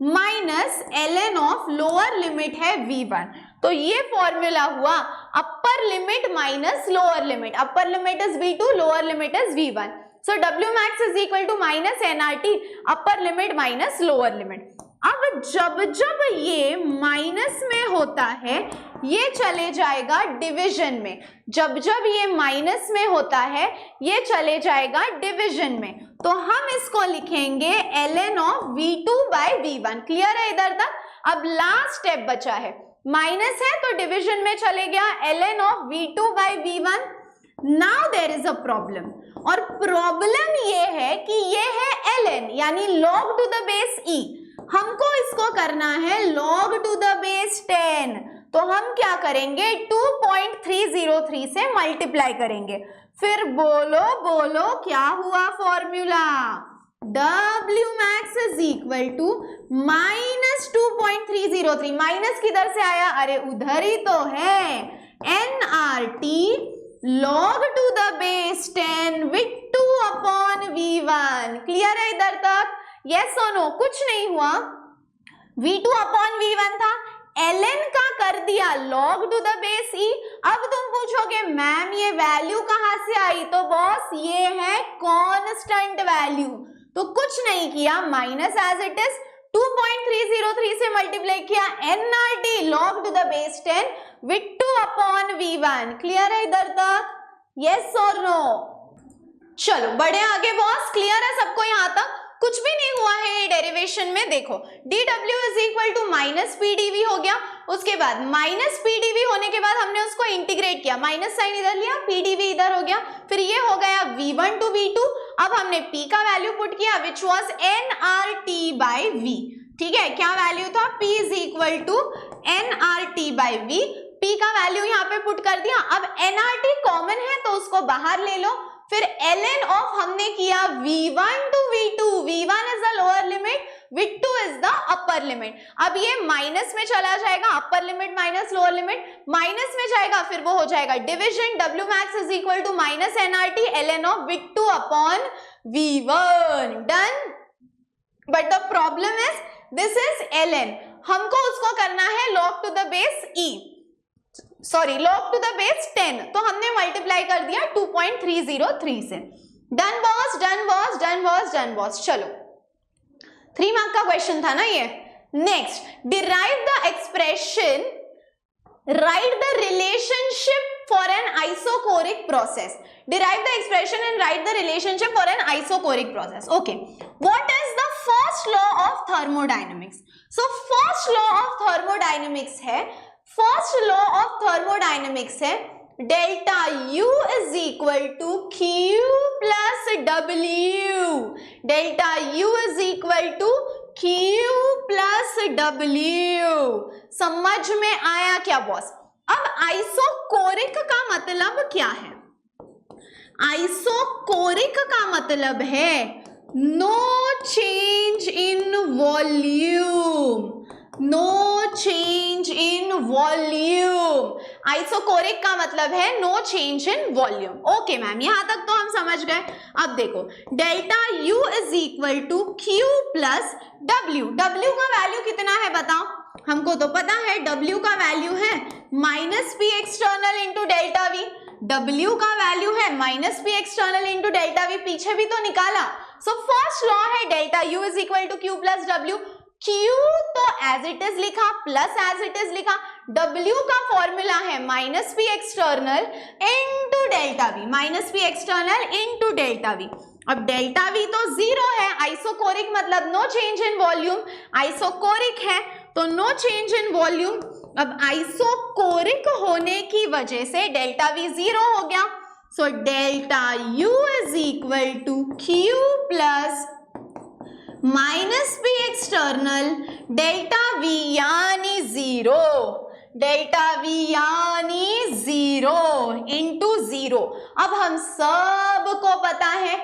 minus ln of lower limit है V1। तो ये फॉर्मूला हुआ upper limit minus lower limit, upper limit is V2, lower limit is V1। So W max is equal to minus NRT upper limit minus lower limit. अब जब जब ये minus में होता है ये चले जाएगा डिवीजन में, जब जब ये माइनस में होता है ये चले जाएगा डिवीजन में, तो हम इसको लिखेंगे ln of V2 by V1। Clear है इधर तक? अब लास्ट स्टेप बचा है, माइनस है तो डिवीजन में चले गया ln of V2 by V1। Now there is a problem, और प्रॉब्लम ये है कि ये है ln यानी log to the base e, हमको इसको करना है log टू द बेस 10, तो हम क्या करेंगे 2.303 से मल्टीप्लाई करेंगे। फिर बोलो बोलो क्या हुआ formula, W max is equal to minus 2.303, minus किधर से आया, अरे उधर ही तो है, NRT log to the base 10 with 2 upon V1। Clear है इधर तक? यस और नो? कुछ नहीं हुआ, V2 अपॉन V1 था, ln का कर दिया log to the base e। अब तुम पूछोगे मैम ये वैल्यू कहां से आई, तो बॉस ये है कांस्टेंट वैल्यू, तो कुछ नहीं किया, माइनस एज इट इज 2.303 से मल्टीप्लाई किया, NRT log to the base 10 with 2 upon V1। Clear है इधर तक? यस और नो? चलो बढ़े आगे बॉस, क्लियर है सबको यहाँ तक? कुछ भी नहीं हुआ है ये डेरिवेशन में। देखो dw is equal to minus pdv हो गया, उसके बाद माइनस pdv होने के बाद हमने उसको इंटीग्रेट किया, माइनस साइन इधर लिया, pdv इधर हो गया, फिर ये हो गया v1 टू v2। अब हमने p का वैल्यू पुट किया which was nRT by v। ठीक है, क्या वैल्यू था, p is equal to nRT by v, p का वैल्यू यहाँ पे पुट कर दिया। अब nRT कॉमन है तो उसको बाहर ले लो, फिर ln ऑफ हमने किया v1 to v2, v1 is the lower limit, v2 is the upper limit. अब ये माइनस में चला जाएगा, upper limit minus lower limit, minus में जाएगा, फिर वो हो जाएगा division, W max is equal to minus NRT ln of v2 upon v1। Done? But the problem is this is ln, हमको उसको करना है log to the base e, sorry log to the base 10, तो हमने multiply कर दिया 2.303 से। Done boss, done boss, done boss, done boss. चलो 3 मार्क का क्वेश्चन था ना ये। Next, derive the expression, write the relationship for an isochoric process. Derive the expression and write the relationship for an isochoric process. Okay, what is the first law of thermodynamics? So first law of thermodynamics है, first law of thermodynamics है delta U is equal to Q plus W। Delta U is equal to Q plus W। समझ में आया क्या boss? अब isochoric का मतलब क्या है? आइसोकोरिक का मतलब है no change in volume, no change in volume. Isochoric का मतलब है no change in volume. Okay ma'am, यहां तक तो हम समझ गए। अब देखो delta U is equal to Q plus W। W का वैल्यू कितना है बताओ? हमको तो पता है W का वैल्यू है minus P external into delta V। W का वैल्यू है minus P external into delta V, पीछे भी तो निकाला। सो फर्स्ट लॉ है delta U is equal to Q plus W। Q तो एज इट इज लिखा, प्लस एज इट इज लिखा। W का फॉर्मूला है minus P external into delta V, minus P external into delta V। अब delta V तो 0 है, isochoric मतलब no change in volume, isochoric है तो नो चेंज इन वॉल्यूम। अब आइसोकोरिक होने की वजह से डेल्टा V 0 हो गया, so delta U is equal to Q plus minus P external delta V यानी जीरो, डेल्टा वी यानी जीरो इंटू जीरो। अब हम सबको पता है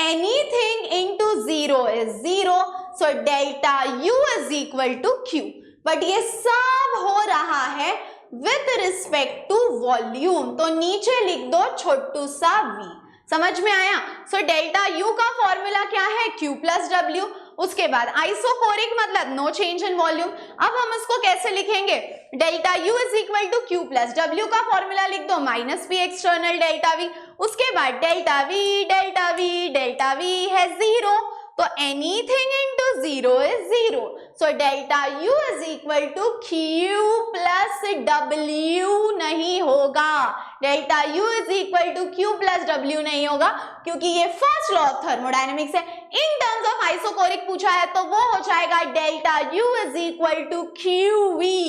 anything into zero is zero, so delta U is equal to Q. But ये सब हो रहा है विथ रिस्पेक्ट टू वॉल्यूम, तो नीचे लिख दो छोटू सा v। समझ में आया? सो डेल्टा यू का फॉर्मूला क्या है? Q plus W. उसके बाद आइसोकोरिक मतलब नो चेंज इन वॉल्यूम। अब हम उसको कैसे लिखेंगे? Delta U is equal to Q plus W का फॉर्मूला लिख दो minus P external delta V. उसके बाद delta V delta V delta V है जीरो, तो anything into zero is zero, so delta U is equal to Q plus W नहीं होगा, delta U is equal to Q plus W नहीं होगा, क्योंकि ये फर्स्ट लॉ ऑफ थर्मोडायनेमिक्स है। इन terms of isochoric पूछा है तो वो हो जाएगा delta U is equal to Q V,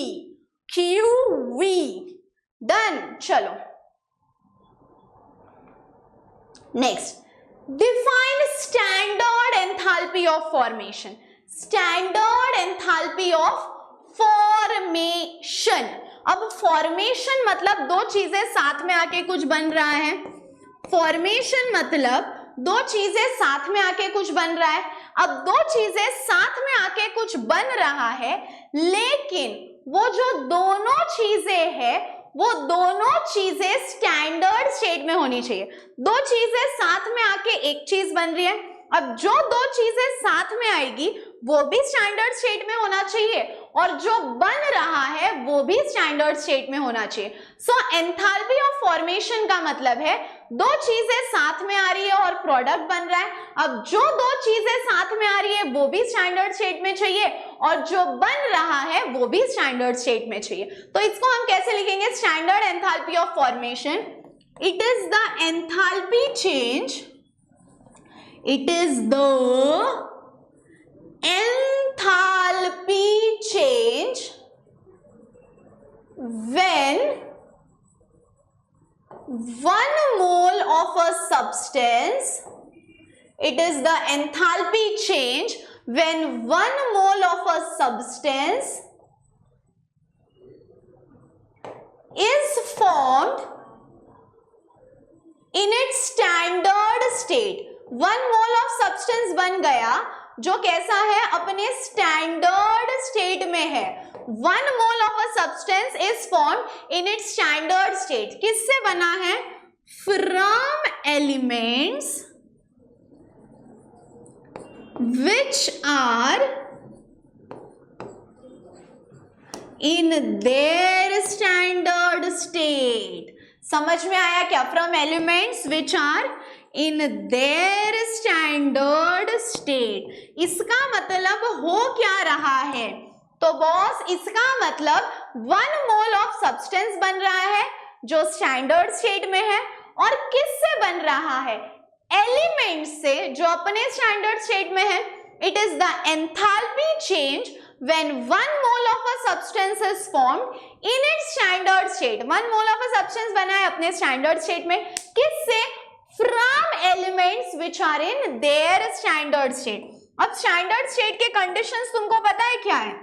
Q V. Done. चलो next, define standard enthalpy of formation, standard enthalpy of formation। अब formation मतलब दो चीजें साथ में आके कुछ बन रहा है, formation मतलब दो चीजें साथ में आके कुछ बन रहा है। अब दो चीजें साथ में आके कुछ बन रहा है, लेकिन वो जो दोनों चीजें हैं वो दोनों चीजें स्टैंडर्ड स्टेट में होनी चाहिए। दो चीजें साथ में आके एक चीज बन रही है, अब जो दो चीजें साथ में आएगी वो भी स्टैंडर्ड स्टेट में होना चाहिए और जो बन रहा है वो भी स्टैंडर्ड स्टेट में होना चाहिए। सो एंथैल्पी ऑफ फॉर्मेशन का मतलब है दो चीजें साथ में आ रही है और प्रोडक्ट बन रहा है। अब जो दो चीजें साथ में आ रही है वो भी स्टैंडर्ड स्टेट में चाहिए और जो बन रहा है वो भी स्टैंडर्ड स्टेट में चाहिए। तो इसको हम कैसे लिखेंगे? Standard enthalpy of formation, it is the enthalpy change, it is the enthalpy change when 1 mole of a substance, it is the enthalpy change when 1 mole of a substance is formed in its standard state। 1 mole of substance बन गया जो कैसा है? अपने standard state में है। 1 mole of a substance is formed in its standard state. किससे बना है? From elements which are in their standard state. समझ में आया क्या? From elements which are in their standard state. इसका मतलब हो क्या रहा है? तो बॉस इसका मतलब 1 मोल ऑफ सब्सटेंस बन रहा है जो स्टैंडर्ड स्टेट में है और किससे बन रहा है? एलिमेंट से जो अपने स्टैंडर्ड स्टेट में है। It is the enthalpy change when 1 mole of a substance is formed in its standard state। 1 mole of a substance बना है अपने स्टैंडर्ड स्टेट में, किससे? From elements which are in their standard state। अब standard state के conditions तुमको पता है क्या है?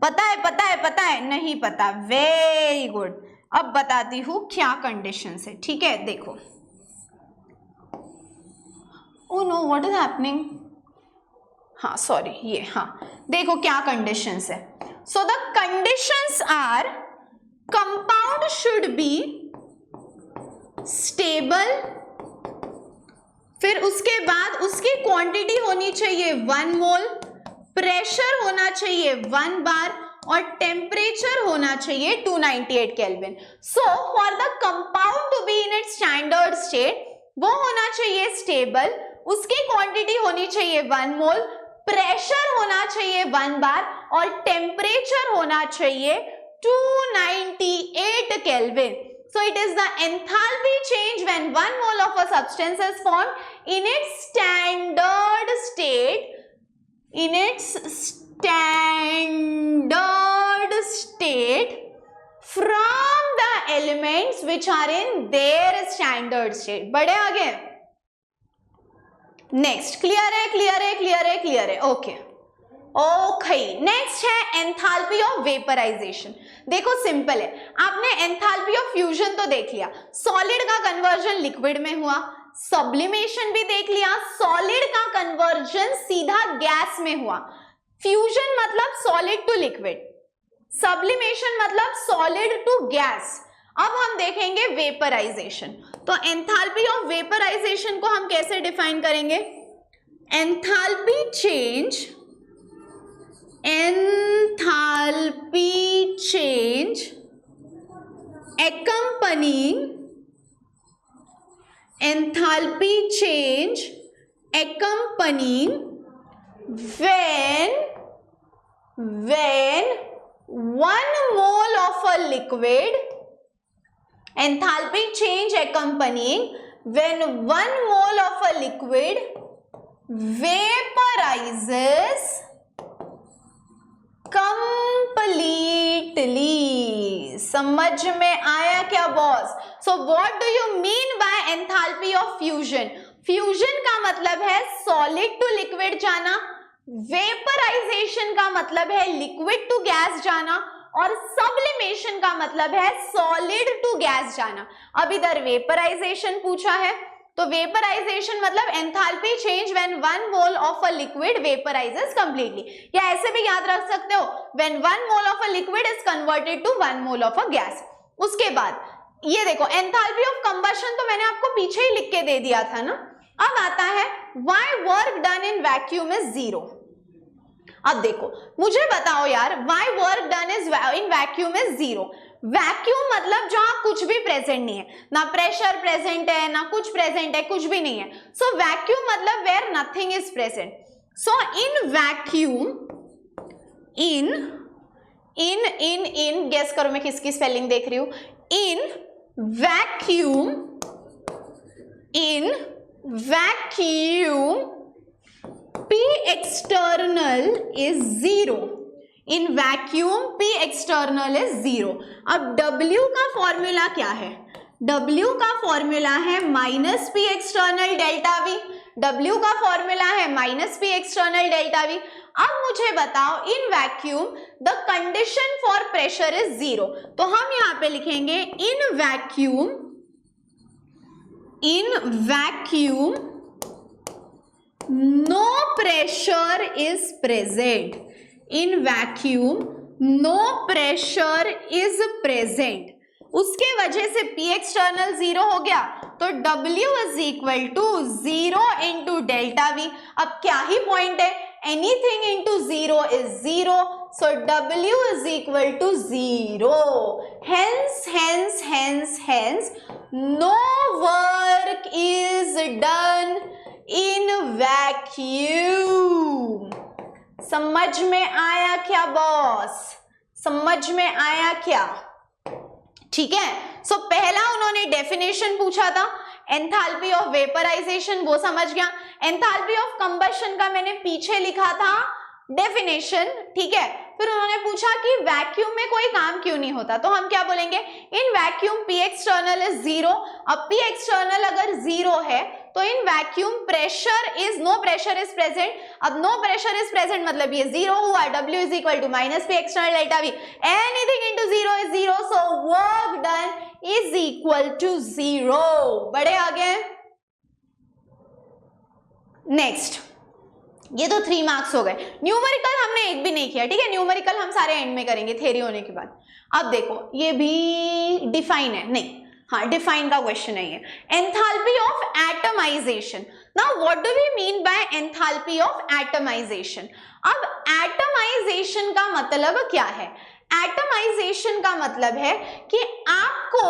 पता है, पता है, पता है? नहीं पता? Very good. अब बताती हूं क्या कंडीशंस है। ठीक है, देखो। Oh no, what is happening? हाँ सॉरी, ये हाँ देखो क्या कंडीशंस है। So the conditions are compound should be stable, फिर उसके बाद उसकी क्वांटिटी होनी चाहिए 1 मोल, प्रेशर होना चाहिए 1 बार और टेम्परेचर होना चाहिए 298 kelvin. So for the compound to be in its standard state वो होना चाहिए स्टेबल, उसकी क्वांटिटी होनी चाहिए 1 मोल, प्रेशर होना चाहिए 1 बार और टेम्परेचर होना चाहिए 298 kelvin. So it is the enthalpy change when 1 mole of a substance is formed in its standard state, in its standard state from the elements which are in their standard state। बढ़े आगे। Next, clear है, clear है, clear है, clear है, okay okay. Next है enthalpy of vaporisation. देखो simple है, आपने एंथैल्पी ऑफ फ्यूजन तो देख लिया, सॉलिड का कन्वर्जन लिक्विड में हुआ, सब्लिमेशन भी देख लिया, सॉलिड का कन्वर्जन सीधा गैस में हुआ। फ्यूजन मतलब सॉलिड टू लिक्विड, सब्लिमेशन मतलब सॉलिड टू गैस। अब हम देखेंगे वेपराइजेशन। तो एंथैल्पी ऑफ वेपराइजेशन को हम कैसे डिफाइन करेंगे? Enthalpy change, enthalpy change accompanying, enthalpy change accompanying when 1 mole of a liquid, enthalpy change accompanying when 1 mole of a liquid vaporizes completely। समझ में आया क्या boss? So what do you mean by enthalpy of fusion? Fusion का मतलब है solid to liquid जाना, vaporisation का मतलब है लिक्विड टू गैस जाना, और सब्लिमेशन का मतलब है सॉलिड टू गैस जाना। अब इधर वेपराइजेशन पूछा है, तो वेपराइजेशन मतलब enthalpy change when 1 mole of a liquid vaporizes completely, या ऐसे भी याद रख सकते हो when 1 mole of a liquid is converted to 1 mole of a gas. उसके बाद ये देखो एंथैल्पी ऑफ कंबशन तो मैंने आपको पीछे ही लिख के दे दिया था ना। अब आता है why work done in vacuum is 0। अब देखो मुझे बताओ यार, why work done is in vacuum is 0। Vacuum मतलब जहां कुछ भी प्रेजेंट नहीं है, ना प्रेशर प्रेजेंट है, ना कुछ प्रेजेंट है, कुछ भी नहीं है। सो वैक्यूम मतलब where nothing is present. So in vacuum, in guess करो मैं किसकी स्पेलिंग देख रही हूं। In vacuum P external is 0। इन वैक्यूम P external is 0। अब W का फॉर्मूला क्या है? W का फॉर्मूला है minus P external delta V। W का फॉर्मूला है minus P external delta V। अब मुझे बताओ in vacuum the condition for pressure is 0। तो हम यहां पे लिखेंगे in vacuum no pressure is present। in vacuum no pressure is present। उसके वजह से P external 0 हो गया, तो W is equal to 0 into delta V। अब क्या ही पॉइंट है, anything into 0 is 0, so W is equal to 0। hence no work is done in vacuum. समझ में आया क्या बॉस? समझ में आया क्या? ठीक है। सो पहला उन्होंने डेफिनेशन पूछा था एंथैल्पी ऑफ वेपराइजेशन, वो समझ गया। एंथैल्पी ऑफ कंबशन का मैंने पीछे लिखा था डेफिनेशन, ठीक है। फिर उन्होंने पूछा कि वैक्यूम में कोई काम क्यों नहीं होता, तो हम क्या बोलेंगे, in vacuum P external is 0। अब P एक्सटर्नल अगर 0 है तो in vacuum no pressure is present. अब नो प्रेशर इज प्रेजेंट मतलब ये 0 हुआ। W is equal to minus P external delta V। Anything into 0 is 0, so work done is equal to 0। बड़े आगे। नेक्स्ट, ये तो 3 मार्क्स हो गए। न्यूमेरिकल हमने एक भी नहीं किया, ठीक है। न्यूमेरिकल हम सारे एंड में करेंगे थ्योरी होने के बाद। अब देखो ये भी डिफाइन है, नहीं, हाँ डिफाइन का क्वेश्चन है ये। Enthalpy of atomization. Now what do we mean by enthalpy of atomization? अब एटमाइजेशन का मतलब क्या है? एटमाइजेशन का मतलब है कि आपको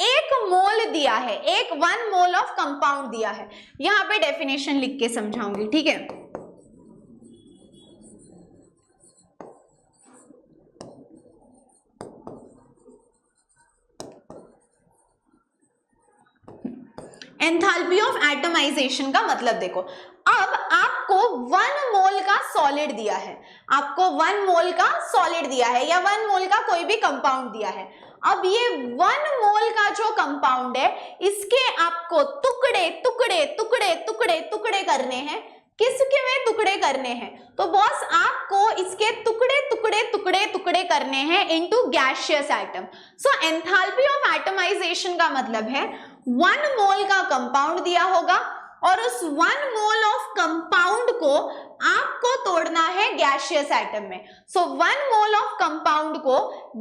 एक मोल दिया है, एक 1 मोल ऑफ कंपाउंड दिया है। यहां पे डेफिनेशन लिख के समझाऊंगी, ठीक है। एंथैल्पी ऑफ एटमाइजेशन का मतलब देखो, अब आपको 1 मोल का सॉलिड दिया है, आपको 1 मोल का सॉलिड दिया है या 1 मोल का कोई भी कंपाउंड दिया है। अब ये 1 मोल का जो कंपाउंड है इसके आपको टुकड़े टुकड़े टुकड़े टुकड़े टुकड़े करने हैं। किसके में टुकड़े करने हैं? तो बॉस आपको इसके टुकड़े टुकड़े टुकड़े टुकड़े करने हैं into gaseous atom. So enthalpy of atomization का मतलब है 1 मोल का कंपाउंड दिया होगा और उस 1 मोल ऑफ कंपाउंड को आपको तोड़ना है गैसियस एटम में। सो 1 मोल ऑफ कंपाउंड को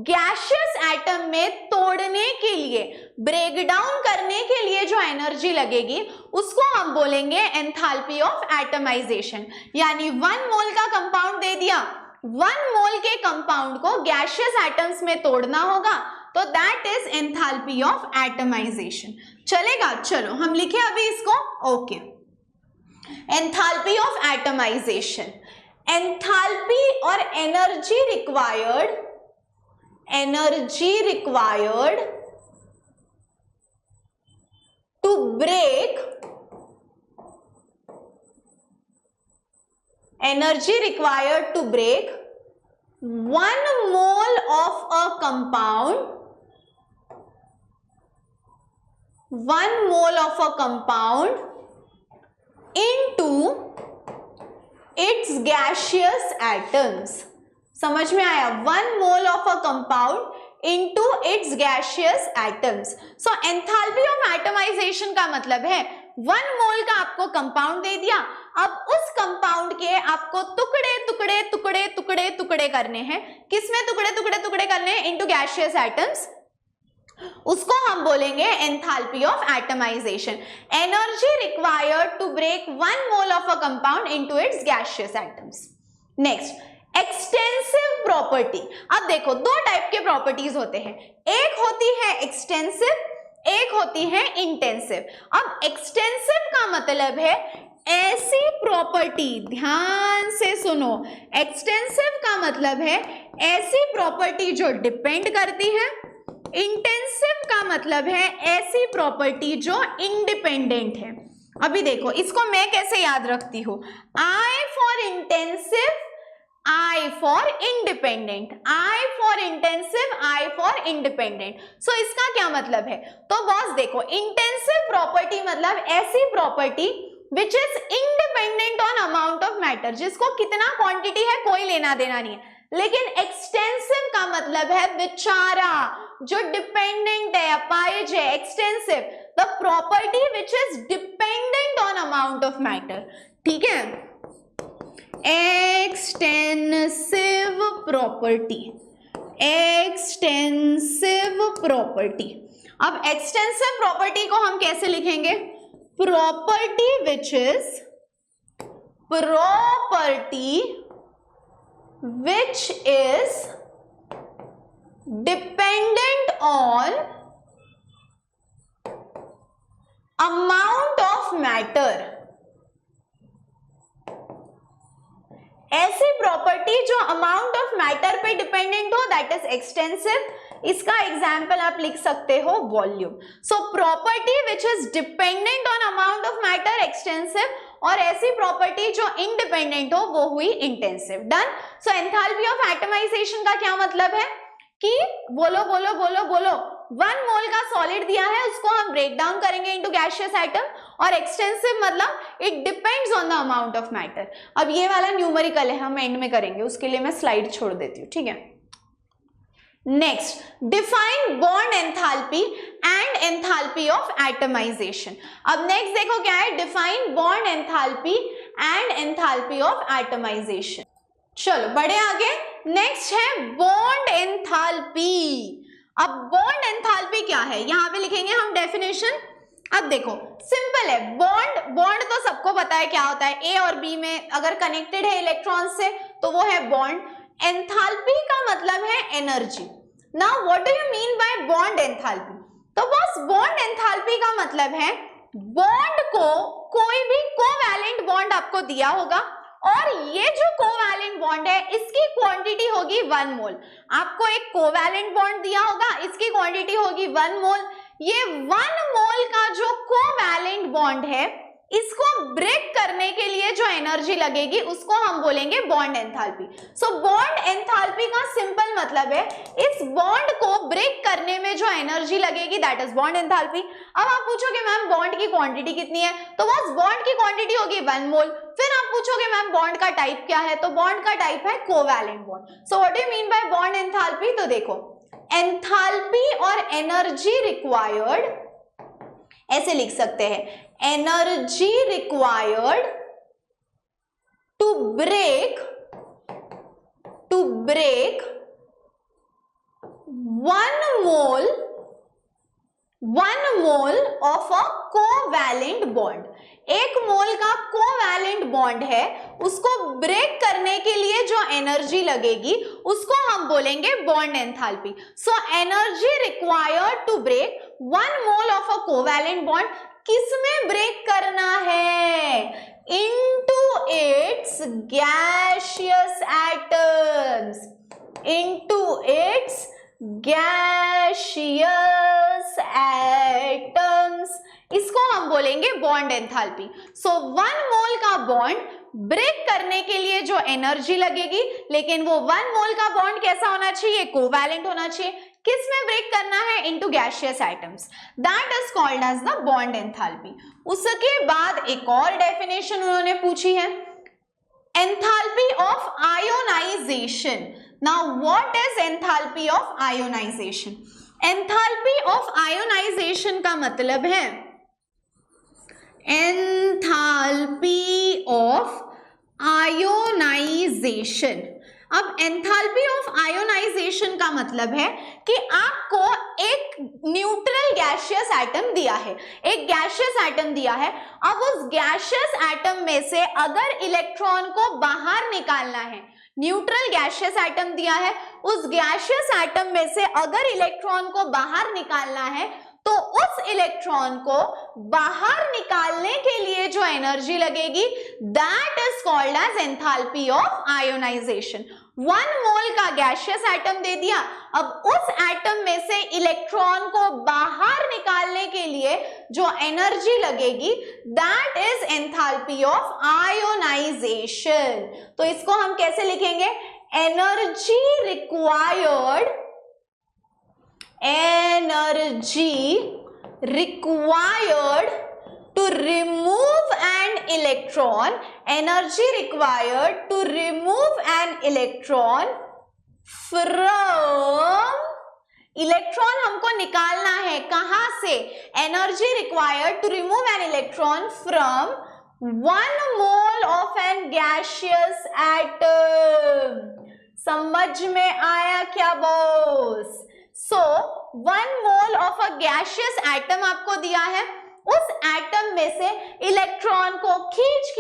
गैसियस एटम में तोड़ने के लिए, ब्रेक डाउन करने के लिए जो एनर्जी लगेगी उसको हम बोलेंगे एंथैल्पी ऑफ एटमाइजेशन। यानी 1 मोल का कंपाउंड दे दिया, 1 मोल के कंपाउंड को गैसियस एटम्स में तोड़ना होगा, तो that is enthalpy of atomization. चलेगा? चलो हम लिखे अभी इसको। Okay, enthalpy of atomization, enthalpy और energy required to break, energy required to break 1 mole of a compound, 1 mole of a compound into its gaseous atoms। समझ में आया? 1 mole of a compound into its gaseous atoms। So enthalpy of atomization का मतलब है 1 mole का आपको compound दे दिया, अब उस कंपाउंड के आपको टुकड़े टुकड़े टुकड़े टुकड़े टुकड़े करने हैं। किसमें टुकड़े टुकड़े टुकड़े करने हैं? Into gaseous atoms. उसको हम बोलेंगे enthalpy of atomization. Energy required to break 1 mole of a compound into its gaseous atoms. Next, extensive property. अब देखो 2 टाइप के प्रॉपर्टीज होते हैं, एक होती है एक्सटेंसिव, एक होती है इंटेंसिव। अब एक्सटेंसिव का मतलब है ऐसी प्रॉपर्टी, ध्यान से सुनो, एक्सटेंसिव का मतलब है ऐसी प्रॉपर्टी जो डिपेंड करती है, इंटेंसिव का मतलब है ऐसी प्रॉपर्टी जो इंडिपेंडेंट है। अभी देखो इसको मैं कैसे याद रखती हूं, I for intensive, I for independent, I for intensive, I for independent. So इसका क्या मतलब है? तो बॉस देखो, इंटेंसिव प्रॉपर्टी मतलब ऐसी property which is independent on amount of matter, जिसको कितना क्वांटिटी है कोई लेना देना नहीं है। लेकिन एक्सटेंसिव का मतलब है बेचारा जो डिपेंडेंट है, अपाइज है। Extensive the property which is dependent on amount of matter. ठीक है, एक्सटेंसिव प्रॉपर्टी, एक्सटेंसिव प्रॉपर्टी। अब एक्सटेंसिव प्रॉपर्टी को हम कैसे लिखेंगे? Property which is, property which is dependent on amount of matter. ऐसी प्रॉपर्टी जो अमाउंट ऑफ मैटर पे डिपेंडेंट हो, दैट इज एक्सटेंसिव। इसका एग्जाम्पल आप लिख सकते हो volume. So property which is dependent on amount of matter extensive, और ऐसी प्रॉपर्टी जो इंडिपेंडेंट हो वो हुई intensive. Done. So enthalpy of atomization का क्या मतलब है कि बोलो बोलो बोलो बोलो, 1 मोल का सॉलिड दिया है, उसको हम ब्रेक डाउन करेंगे इनटू गैसियस एटम, और एक्सटेंसिव मतलब it depends on the amount of matter. अब ये वाला न्यूमेरिकल है, हम एंड में करेंगे, उसके लिए मैं स्लाइड छोड़ देती हूँ। ठीक है, next, define bond enthalpy and enthalpy of atomization. अब नेक्स्ट देखो क्या है, define bond enthalpy and enthalpy of atomization. चलो बढ़े आगे, नेक्स्ट है बॉन्ड एंथैल्पी। अब बॉन्ड एंथैल्पी क्या है, यहां पे लिखेंगे हम डेफिनेशन। अब देखो सिंपल है, बॉन्ड तो सबको पता है क्या होता है, ए और बी में अगर कनेक्टेड है इलेक्ट्रॉन से तो वो है बॉन्ड। एंथैल्पी का मतलब है energy. Now what do you mean bye bond enthalpy? तो बस बॉन्ड एंथैल्पी का मतलब है बॉन्ड को, कोई भी कोवैलेंट बॉन्ड आपको दिया होगा, और ये जो कोवैलेंट बॉन्ड है इसकी क्वांटिटी होगी 1 मोल। आपको एक कोवैलेंट बॉन्ड दिया होगा, इसकी क्वांटिटी होगी 1 मोल। ये 1 मोल का जो कोवैलेंट बॉन्ड है इसको ब्रेक करने के लिए जो एनर्जी लगेगी उसको हम बोलेंगे bond enthalpy. So bond enthalpy का सिंपल मतलब है इस बॉन्ड को ब्रेक करने में जो एनर्जी लगेगी दैट इज बॉन्ड एंथैल्पी। अब आप पूछोगे मैम बॉन्ड की क्वांटिटी कितनी है, तो बस बॉन्ड की क्वांटिटी होगी 1 मोल। फिर आप पूछोगे मैम बॉन्ड का टाइप क्या है, तो बॉन्ड का टाइप है covalent bond. So what do you mean bye bond enthalpy, तो देखो एंथैल्पी और एनर्जी रिक्वायर्ड ऐसे लिख सकते हैं, energy required to break 1 mole of a covalent bond. 1 mole का कोवैलेंट बॉन्ड है, उसको ब्रेक करने के लिए जो एनर्जी लगेगी उसको हम बोलेंगे bond enthalpy. So energy required to break 1 mole of a covalent bond, किसमें ब्रेक करना है, into its gaseous atoms, into its gaseous atoms, इसको हम बोलेंगे बॉन्ड एंथैल्पी। सो 1 मोल का बॉन्ड ब्रेक करने के लिए जो एनर्जी लगेगी, लेकिन वो 1 मोल का बॉन्ड कैसा होना चाहिए, कोवैलेंट होना चाहिए। किस में ब्रेक करना है, into gaseous atoms, that is called as the bond enthalpy. उसके बाद एक और डेफिनेशन उन्होंने पूछी है, enthalpy of ionization. Now what is enthalpy of ionization? Enthalpy of ionization का मतलब है एंथैल्पी ऑफ आयोनाइजेशन। अब एंथैल्पी ऑफ आयोनाइजेशन का मतलब है कि आपको एक न्यूट्रल गैसियस एटम दिया है, एक गैसियस एटम दिया है। अब उस गैसियस एटम में से अगर इलेक्ट्रॉन को बाहर निकालना है, न्यूट्रल गैसियस एटम दिया है, उस गैसियस एटम में से अगर इलेक्ट्रॉन को बाहर निकालना है तो उस इलेक्ट्रॉन को बाहर निकालने के लिए जो एनर्जी लगेगी that is called as enthalpy of ionization. 1 mole का गैसियस एटम दे दिया, अब उस एटम में से इलेक्ट्रॉन को बाहर निकालने के लिए जो एनर्जी लगेगी that is enthalpy of ionization. तो इसको हम कैसे लिखेंगे, energy required to remove an electron, energy required to remove an electron from, electron हमको निकालना है कहां से, energy required to remove an electron from 1 mole of an gaseous atom. समझ में आया क्या boss? So 1 mole of a gaseous atom आपको दिया है, उस एटम में से इलेक्ट्रॉन को खींच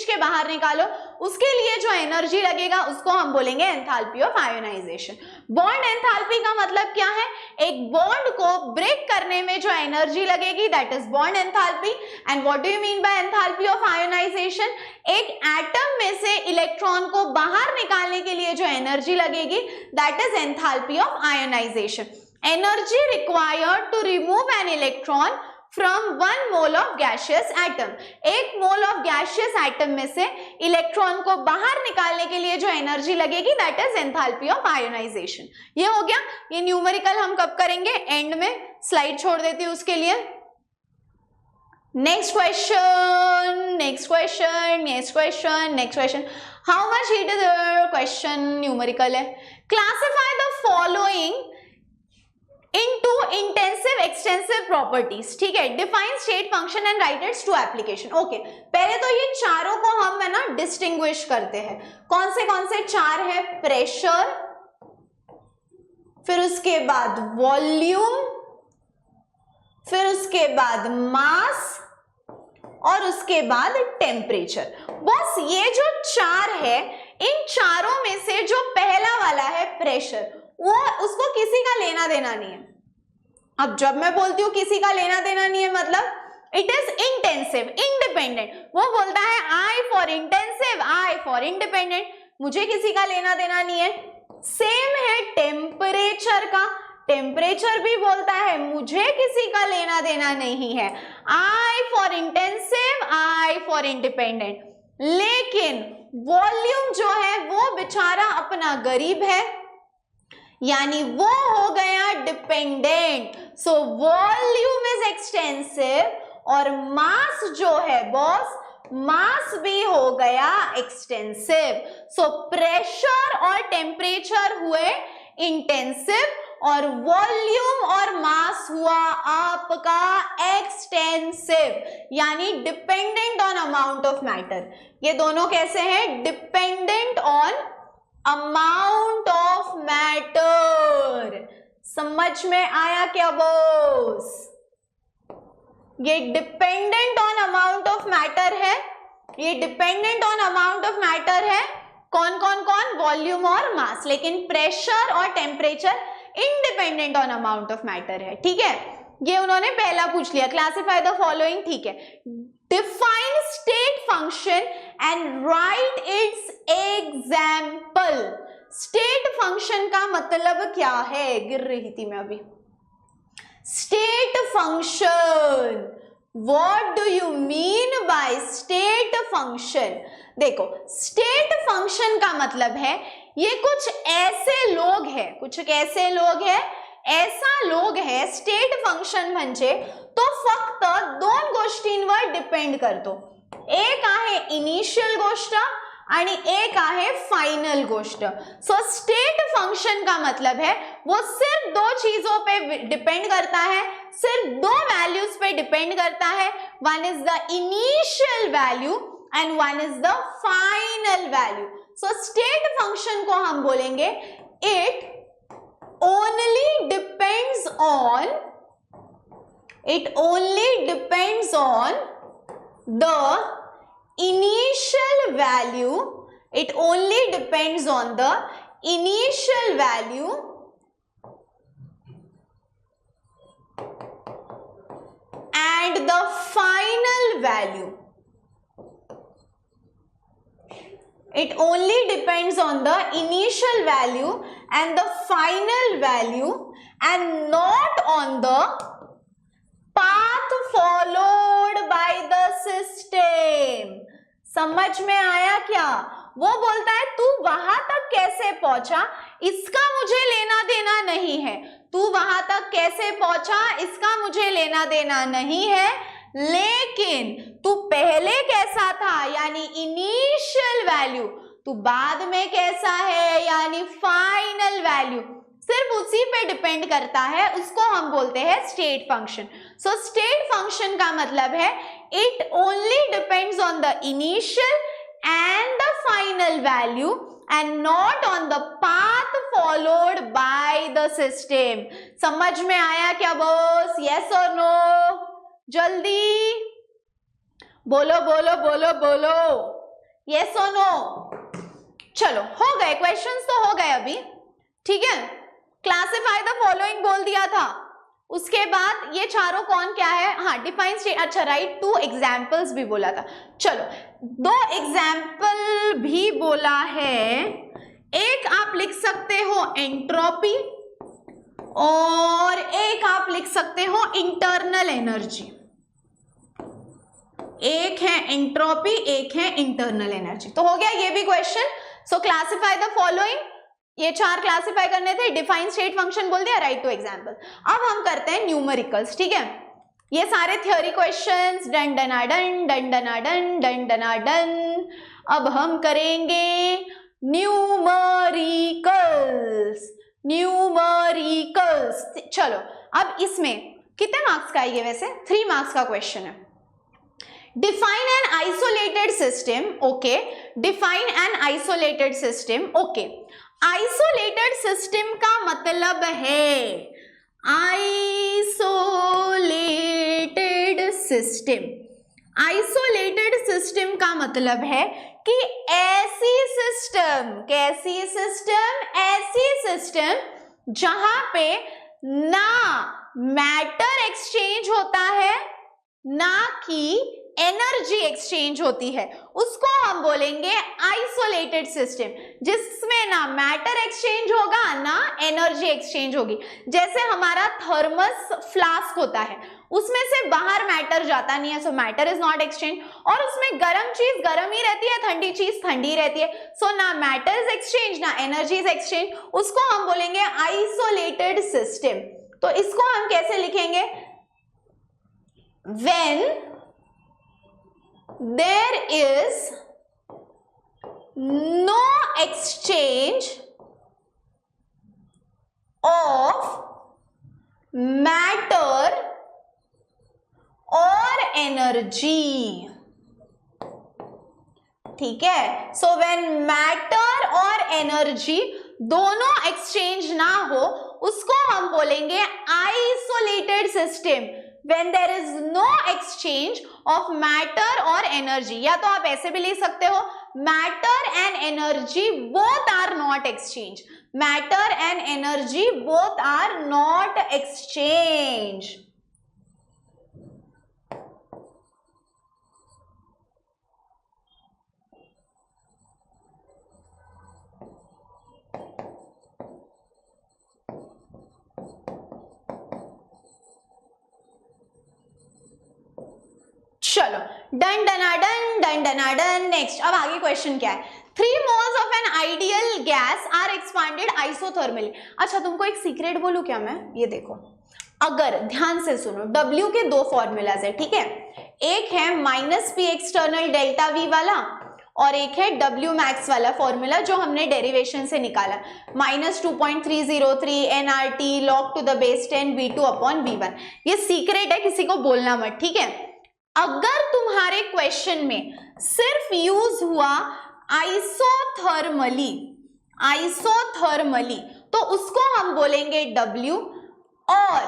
के बाहर निकालो, उसके लिए जो एनर्जी लगेगा उसको हम बोलेंगे enthalpy of ionization. Bond enthalpy का मतलब क्या है, एक बॉन्ड को ब्रेक करने में जो एनर्जी लगेगी that is bond enthalpy. And what do you mean by enthalpy of ionization, एक एटम में से इलेक्ट्रॉन को बाहर निकालने के लिए जो एनर्जी लगेगी that is enthalpy of ionization. Energy required to remove an electron from 1 mole of gaseous atom, 1 mole of gaseous atom में से इलेक्ट्रॉन को बाहर निकालने के लिए जो एनर्जी लगेगी that is enthalpy of ionization. ये हो गया। ये न्यूमेरिकल हम कब करेंगे, एंड में, स्लाइड छोड़ देती हूं उसके लिए। Next question, how much heat is question numerical है। Classify the following into intensive extensive properties, ठीक है, define state function and write its to application। Okay, पहले तो ये चारों को हम है ना डिस्टिंग्विश करते हैं। कौन से चार है, प्रेशर, फिर उसके बाद वॉल्यूम, फिर उसके बाद मास और उसके बाद टेम्परेचर। बस ये जो चार है, इन चारों में से जो पहला वाला है प्रेशर, वो उसको किसी का लेना देना नहीं है। अब जब मैं बोलती हूँ किसी का लेना देना नहीं है, मतलब इट इज इंटेंसिव, इंडिपेंडेंट। वो बोलता है I for intensive, I for independent, मुझे किसी का लेना देना नहीं है। सेम है टेम्परेचर का। टेम्परेचर भी बोलता है मुझे किसी का लेना देना नहीं है, I for intensive, I for independent. लेकिन वॉल्यूम जो है वो बेचारा अपना गरीब है, यानी वो हो गया dependent. So volume is extensive और मास जो है बॉस, मास भी हो गया एक्सटेंसिव। सो प्रेशर और टेम्परेचर हुए इंटेंसिव और वॉल्यूम और मास हुआ आपका एक्सटेंसिव, यानी dependent on amount of matter. ये दोनों कैसे हैं? Dependent on amount of matter. समझ में आया क्या बॉस? ये dependent on amount of matter है, ये dependent on amount of matter है। कौन कौन कौन? वॉल्यूम और मास। लेकिन प्रेशर और temperature independent on amount of matter है। ठीक है, ये उन्होंने पहला पूछ लिया। Classify the following. ठीक है, define state function and right it's example. State function का मतलब क्या है? गिर रही थी मैं अभी। State function, what do you mean by state function? देखो, स्टेट फंक्शन का मतलब है ये कुछ ऐसे लोग हैं, कुछ कैसे लोग हैं? ऐसा लोग है स्टेट फंक्शन म्हणजे तो फक्त दोन गोष्टींवर डिपेंड करतो। एक आहे इनिशियल गोष्ट आणि एक आहे फाइनल गोष्ट। सो स्टेट फंक्शन का मतलब है वो सिर्फ दो चीजों पे डिपेंड करता है, सिर्फ दो वैल्यूज पे डिपेंड करता है। One is the initial value and one is the final value. So state function को हम बोलेंगे it only depends on the initial value. It only depends on the initial value and the final value. It only depends on the initial value and the final value and not on the path followed by the system. समझ में आया क्या? वो बोलता है तू वहां तक कैसे पहुंचा इसका मुझे लेना देना नहीं है, तू वहां तक कैसे पहुंचा इसका मुझे लेना देना नहीं है, लेकिन तू पहले कैसा था यानी इनिशियल वैल्यू, तू बाद में कैसा है यानी फाइनल वैल्यू, सिर्फ उसी पे डिपेंड करता है, उसको हम बोलते हैं स्टेट फंक्शन। सो स्टेट फंक्शन का मतलब है it only depends on the initial and the final value and not on the path followed by the system. समझ में आया क्या बॉस? यस और नो? जल्दी बोलो बोलो बोलो बोलो, यस और नो? चलो हो गए क्वेश्चंस, तो हो गए अभी। ठीक है, क्लासिफाई द फॉलोइंग बोल दिया था, उसके बाद ये चारों कौन क्या है? हाँ, डिफाइन स्टेट, अच्छा राइट, 2 एग्जाम्पल्स भी बोला था। चलो 2 एग्जाम्पल भी बोला है। एक आप लिख सकते हो एंट्रोपी और एक आप लिख सकते हो इंटरनल एनर्जी। एक है एंट्रोपी, एक है इंटरनल एनर्जी। तो हो गया ये भी question. So classify the following, ये 4 क्लासिफाई करने थे। डिफाइन स्टेट फंक्शन बोल दिया, राइट टू एग्जाम्पल। अब हम करते हैं न्यूमेरिकल्स। ठीक है, ये सारे थ्योरी क्वेश्चंस डन डना डन डन डना डन डन डना डन। अब हम करेंगे न्यूमेरिकल्स। न्यूमेरिकल्स, चलो अब इसमें कितने मार्क्स का है ये? वैसे 3 मार्क्स का क्वेश्चन है। Define N isolated system, okay, define N isolated system, okay. Isolated system का मतलब है आइसोलेटेड सिस्टम। आइसोलेटेड सिस्टम का मतलब है कि ऐसी सिस्टम, कैसी सिस्टम? ऐसी सिस्टम जहां पे ना मैटर एक्सचेंज होता है ना कि एनर्जी एक्सचेंज होती है उसको हम बोलेंगे आइसोलेटेड सिस्टम, जिसमें ना मैटर एक्सचेंज होगा ना एनर्जी एक्सचेंज होगी। जैसे हमारा थर्मस फ्लास्क होता है, उसमें से बाहर मैटर जाता नहीं है, सो मैटर इज नॉट एक्सचेंज, और उसमें गर्म चीज गर्म ही रहती है, ठंडी चीज ठंडी रहती है, सो ना मैटर इज एक्सचेंज ना एनर्जी इज एक्सचेंज, उसको हम बोलेंगे आइसोलेटेड सिस्टम। तो इसको हम कैसे लिखेंगे? When there is no exchange of matter or energy, ठीक है। सो व्हेन मैटर और एनर्जी दोनों एक्सचेंज ना हो उसको हम बोलेंगे isolated system. When there is no exchange of matter or energy, या तो आप ऐसे भी लिख सकते हो matter and energy both are not exchange, matter and energy both are not exchange। चलो डन डना डन डन डना डन। नेक्स्ट, अब आगे क्वेश्चन क्या है? 3 moles of an ideal gas are expanded isothermally। अच्छा, तुमको एक सीक्रेट बोलूं क्या मैं? ये देखो, अगर ध्यान से सुनो, W के 2 फॉर्मूलाज है, ठीक है। एक है -P एक्सटर्नल डेल्टा V वाला और एक है W मैक्स वाला फॉर्मूला जो हमने डेरिवेशन से निकाला, -2.303 nRT log to the base 10 V2 upon V1। ये सीक्रेट है, किसी को बोलना मत, ठीक है। अगर तुम्हारे क्वेश्चन में सिर्फ यूज हुआ आइसोथर्मली, तो उसको हम बोलेंगे W, और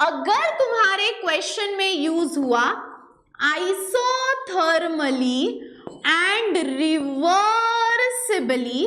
अगर तुम्हारे क्वेश्चन में यूज हुआ आइसोथर्मली एंड रिवर्सिबली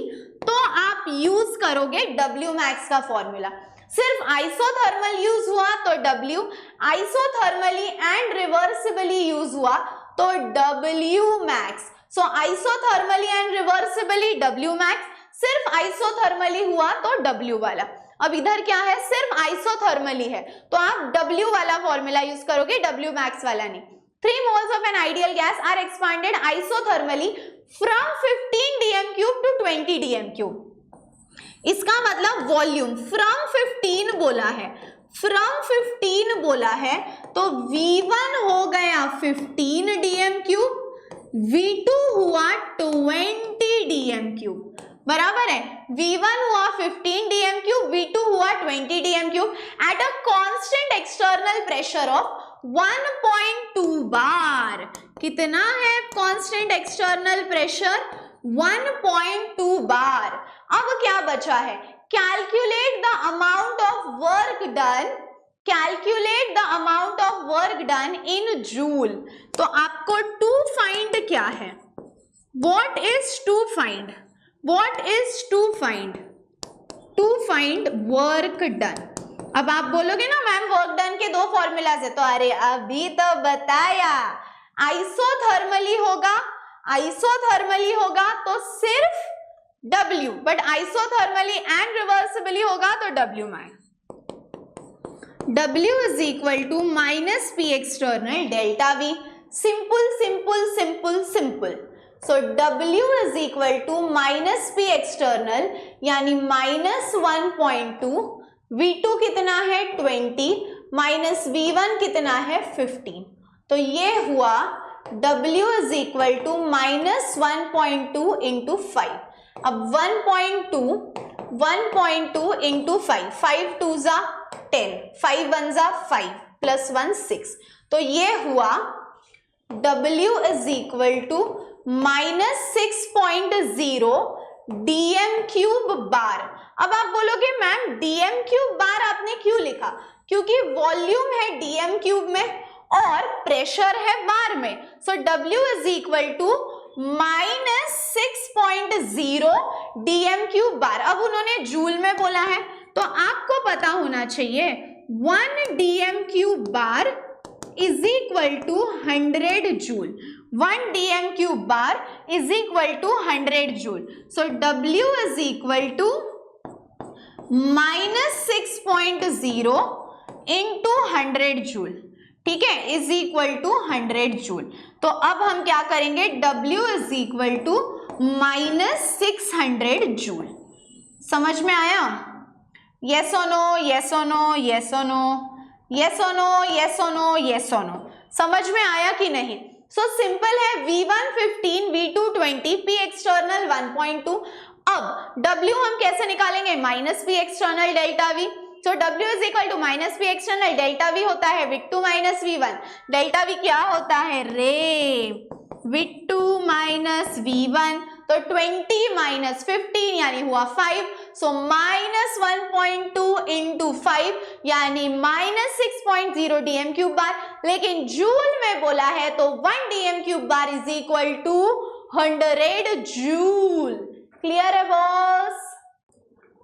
तो आप यूज करोगे W मैक्स का फॉर्मूला। सिर्फ आइसोथर्मल यूज हुआ तो W, isothermally and reversibly use हुआ तो W max. So isothermally and reversibly W max, सिर्फ आइसोथर्मली हुआ तो W वाला। अब इधर क्या है? सिर्फ आइसोथर्मली है तो आप W वाला फॉर्मूला यूज करोगे, W मैक्स वाला नहीं। 3 moles of an ideal gas are expanded isothermally from 15 dm³ to 20 dm³। इसका मतलब वॉल्यूम फ्रॉम 15 बोला है, तो V1 हो गया 15 dm³, V2 हुआ 20 dm³, बराबर है। V1 हुआ 15 dm³, V2 हुआ 20 dm³ at a constant external pressure of 1.2 बार। कितना है कांस्टेंट एक्सटर्नल प्रेशर? 1.2 बार। अब क्या बचा है? Calculate the amount of work done in joule. तो आपको टू फाइंड क्या है? What is to find? To find work done. अब आप बोलोगे ना मैम वर्क डन के 2 फॉर्मूलाज है, तो अरे अभी तो बताया, आइसोथर्मली होगा तो सिर्फ W, but isothermally and reversibly होगा तो W max. W is equal to -P external delta V। Simple. So W is equal to -P external यानी -1.2, V2 कितना है 20, माइनस V1 कितना है 15। तो ये हुआ W is equal to -1.2 into 5। अब 1.2 इंटू 5, 5 2 जा 10, 5 1 जा 5 प्लस 1 6। तो ये हुआ W is equal to -6.0 dm³ bar. अब आप बोलोगे मैम dm³ बार आपने क्यों लिखा? क्योंकि वॉल्यूम है dm³ में और प्रेशर है बार में। So W is equal to -6.0 dm³ bar. अब उन्होंने जूल में बोला है तो आपको पता होना चाहिए 1 dm³ bar is equal to 100 joule. 1 dm cube bar is equal to 100 joule. So W is equal to minus 6.0 into 100 joule. ठीक है, इज इक्वल टू 100 जूल. तो अब हम क्या करेंगे, W is equal to minus 600 joule. समझ में आया? यस और नो, यस और नो, यस और नो, यस और नो, यस और नो, यस और नो. समझ में आया कि नहीं? सो सिंपल है, V1 15, V2 20, P एक्सटर्नल 1.2. अब W हम कैसे निकालेंगे, minus P external delta V. तो W is equal to minus P external delta V होता है V2 minus V1. Delta V क्या होता है रे, V2 माइनस V1. तो 20 माइनस 15 यानी हुआ 5. सो माइनस 1.2 इंटू 5 यानी माइनस 6.0 डीएम क्यूब बार. लेकिन जूल में बोला है तो 1 dm cube bar is equal to 100 joule. Clear है बॉस?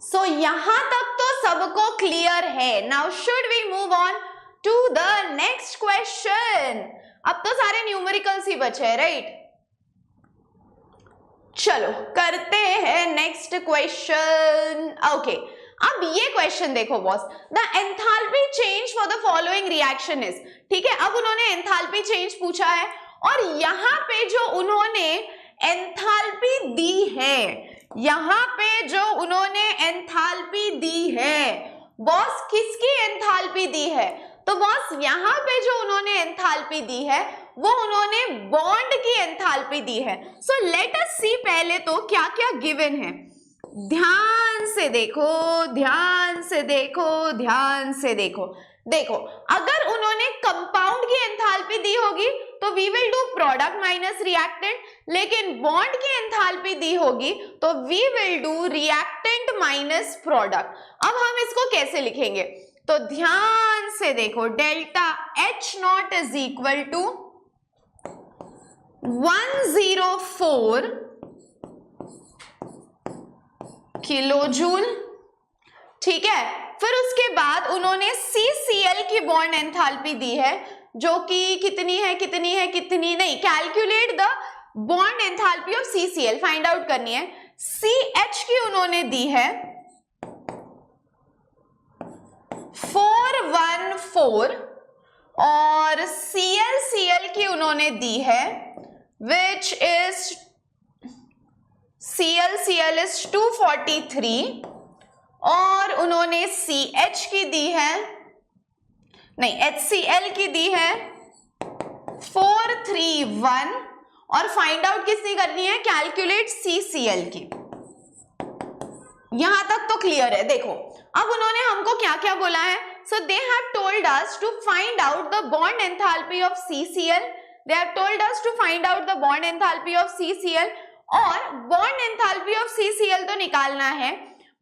सो यहां तक तो सबको क्लियर है. Now should we move on to the next question. अब तो सारे न्यूमेरिकल्स ही बचे हैं, राइट? चलो करते हैं नेक्स्ट क्वेश्चन. ओके, अब ये क्वेश्चन देखो boss. The enthalpy change for the following reaction is. ठीक है, अब उन्होंने एंथैल्पी चेंज पूछा है और यहां पे जो उन्होंने एंथैल्पी दी है, यहां पे जो उन्होंने एंथैल्पी दी है बॉस, किसकी एंथैल्पी दी है? तो बॉस यहां पे जो उन्होंने एंथैल्पी दी है वो उन्होंने बॉन्ड की एंथैल्पी दी है. सो लेट अस सी पहले तो क्या क्या गिवन है. ध्यान से देखो, ध्यान से देखो, ध्यान से देखो. देखो, अगर उन्होंने कंपाउंड की एंथैल्पी दी होगी तो we will do product minus reactant. लेकिन बॉन्ड की एंथैल्पी दी होगी तो we will do reactant minus product. अब हम इसको कैसे लिखेंगे? तो ध्यान से देखो, delta H not is equal to 104 kilo joule. ठीक है, फिर उसके बाद उन्होंने CCl की बॉन्ड एंथैल्पी दी है जो कि कितनी है, कितनी है, कितनी नहीं, calculate the bond enthalpy of CCl, find out करनी है. CH की उन्होंने दी है 414 और Cl की उन्होंने दी है which is Cl is 243 और उन्होंने CH की दी है, नहीं HCl की दी है 431 और फाइंड आउट किसकी करनी है, कैलकुलेट CCl की. यहां तक तो क्लियर है. देखो, अब उन्होंने हमको क्या क्या बोला है. So they have told us to find out the bond enthalpy of CCl. They have told us to find out the bond enthalpy of CCl. और बॉन्ड एंथैल्पी ऑफ CCl तो निकालना है,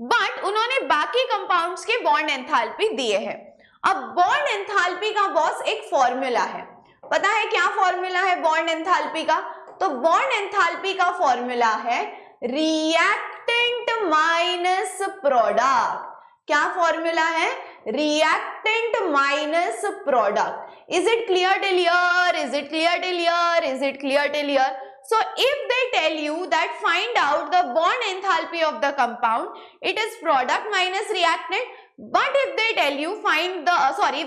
बट उन्होंने बाकी कंपाउंड्स के bond enthalpy दिए हैं. अब बॉन्ड एंथैल्पी का बॉस एक फॉर्मूला है. पता है क्या फॉर्मूला है बॉन्ड एंथैल्पी का? तो बॉन्ड एंथैल्पी का फॉर्मूला है रिएक्टेंट माइनस प्रोडक्ट. क्या फॉर्मूला है? Reactant minus product. Is it clear till here? Is it clear till here? Is it clear till here? So if they tell you that find out the bond enthalpy of the compound, it is product minus reactant. But if they tell you if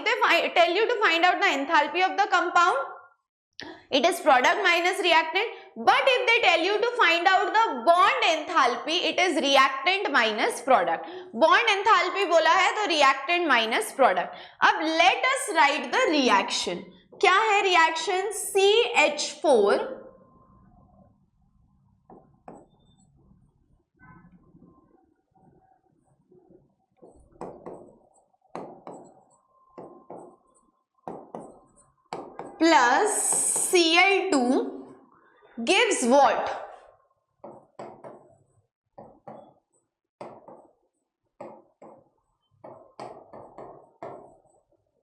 they tell you to find out the enthalpy of the compound, it is product minus reactant. But if they tell you to find out the bond enthalpy, it is reactant minus product. Bond enthalpy बोला है तो reactant minus product. अब let us write the reaction. क्या है reaction? CH4 plus Cl2 gives what?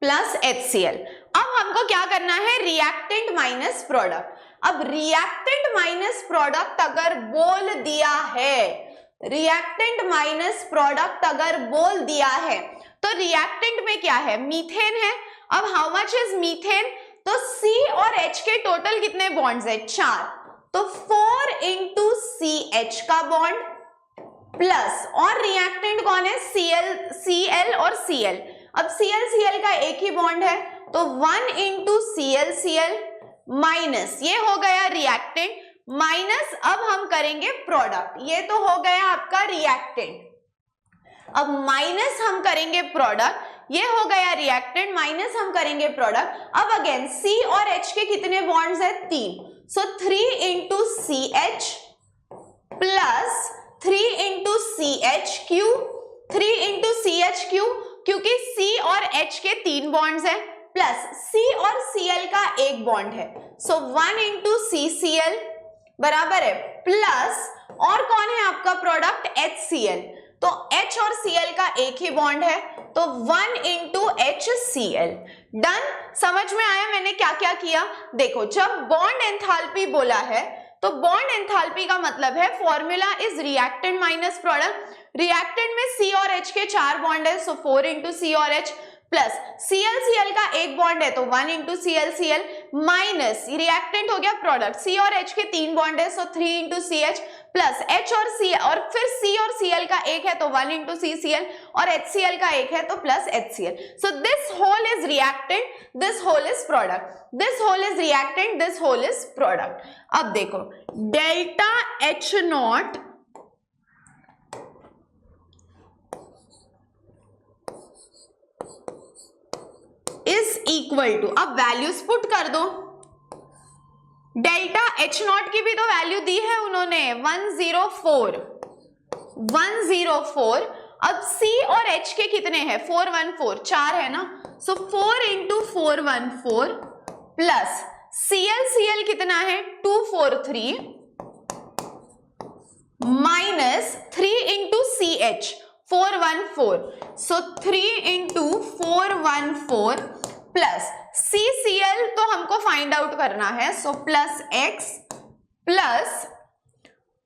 Plus HCl. अब हमको क्या करना है? Reactant minus product. अब रिएक्टेंट माइनस प्रोडक्ट अगर बोल दिया है, रिएक्टेंट माइनस प्रोडक्ट अगर बोल दिया है तो रिएक्टेंट में क्या है? मीथेन है. अब हाउ मच इज मीथेन? तो C और H के टोटल कितने बॉन्ड्स है? 4, तो 4 इंटू CH का बॉन्ड प्लस, और रिएक्टेंट कौन है? Cl और Cl। अब Cl का एक ही बॉन्ड है तो 1 इंटू Cl माइनस, ये हो गया रिएक्टेंट, माइनस अब हम करेंगे प्रोडक्ट, ये तो हो गया आपका रिएक्टेंट, अब माइनस हम करेंगे प्रोडक्ट, ये हो गया रिएक्टेंट, माइनस हम करेंगे प्रोडक्ट। अब अगेन C और H के कितने बॉन्ड्स है? 3, सो 3 into CH plus 3 into CH Q, 3 into CH Q, क्योंकि C और H के 3 बॉन्ड्स है, प्लस C और Cl का एक बॉन्ड है, सो 1 इंटू CCl बराबर है, प्लस और कौन है आपका प्रोडक्ट? HCl, तो H और Cl का एक ही बॉन्ड है तो 1 इंटू HCl। डन? समझ में आया मैंने क्या क्या किया? देखो, जब बॉन्ड एंथैल्पी बोला है तो बॉन्ड एंथैल्पी का मतलब है formula is reactant minus product. Reactant में C और H के 4 बॉन्ड है, सो 4 इंटू C और H, प्लस Cl का एक बॉन्ड है तो 1 इंटू Cl, माइनस रिएक्टेंट हो गया प्रोडक्ट, C और H के 3 बॉन्ड है, सो 3 इंटू CH, प्लस H और C, और फिर C और Cl का एक है तो 1 इंटू CCl, और HCl का एक है तो plus HCl। So this whole is reactant, this whole is product, this whole is reactant, this whole is product. अब देखो, delta H not is equal to, अब वैल्यूज पुट कर दो, डेल्टा H नॉट की भी तो वैल्यू दी है उन्होंने 104, अब C और H के कितने हैं? 414, 4 है ना, सो 4 इंटू 414 प्लस Cl कितना है? 243 माइनस 3 इंटू CH 414, सो 3 इंटू 414 प्लस CCl तो हमको फाइंड आउट करना है, so plus X plus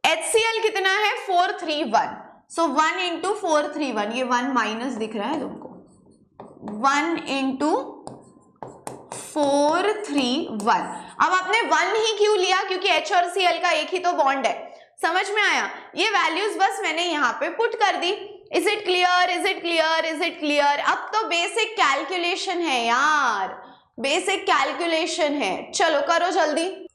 HCl कितना है? 431, सो 1 इंटू 431, ये 1 माइनस दिख रहा है तुमको, 1 इंटू 431। अब आपने 1 ही क्यों लिया? क्योंकि H और Cl का एक ही तो बॉन्ड है। समझ में आया? ये वैल्यूज बस मैंने यहाँ पे पुट कर दी। Is it clear? Is it clear? Is it clear? अब तो बेसिक कैलकुलेशन है यार, बेसिक कैलकुलेशन है। चलो करो जल्दी,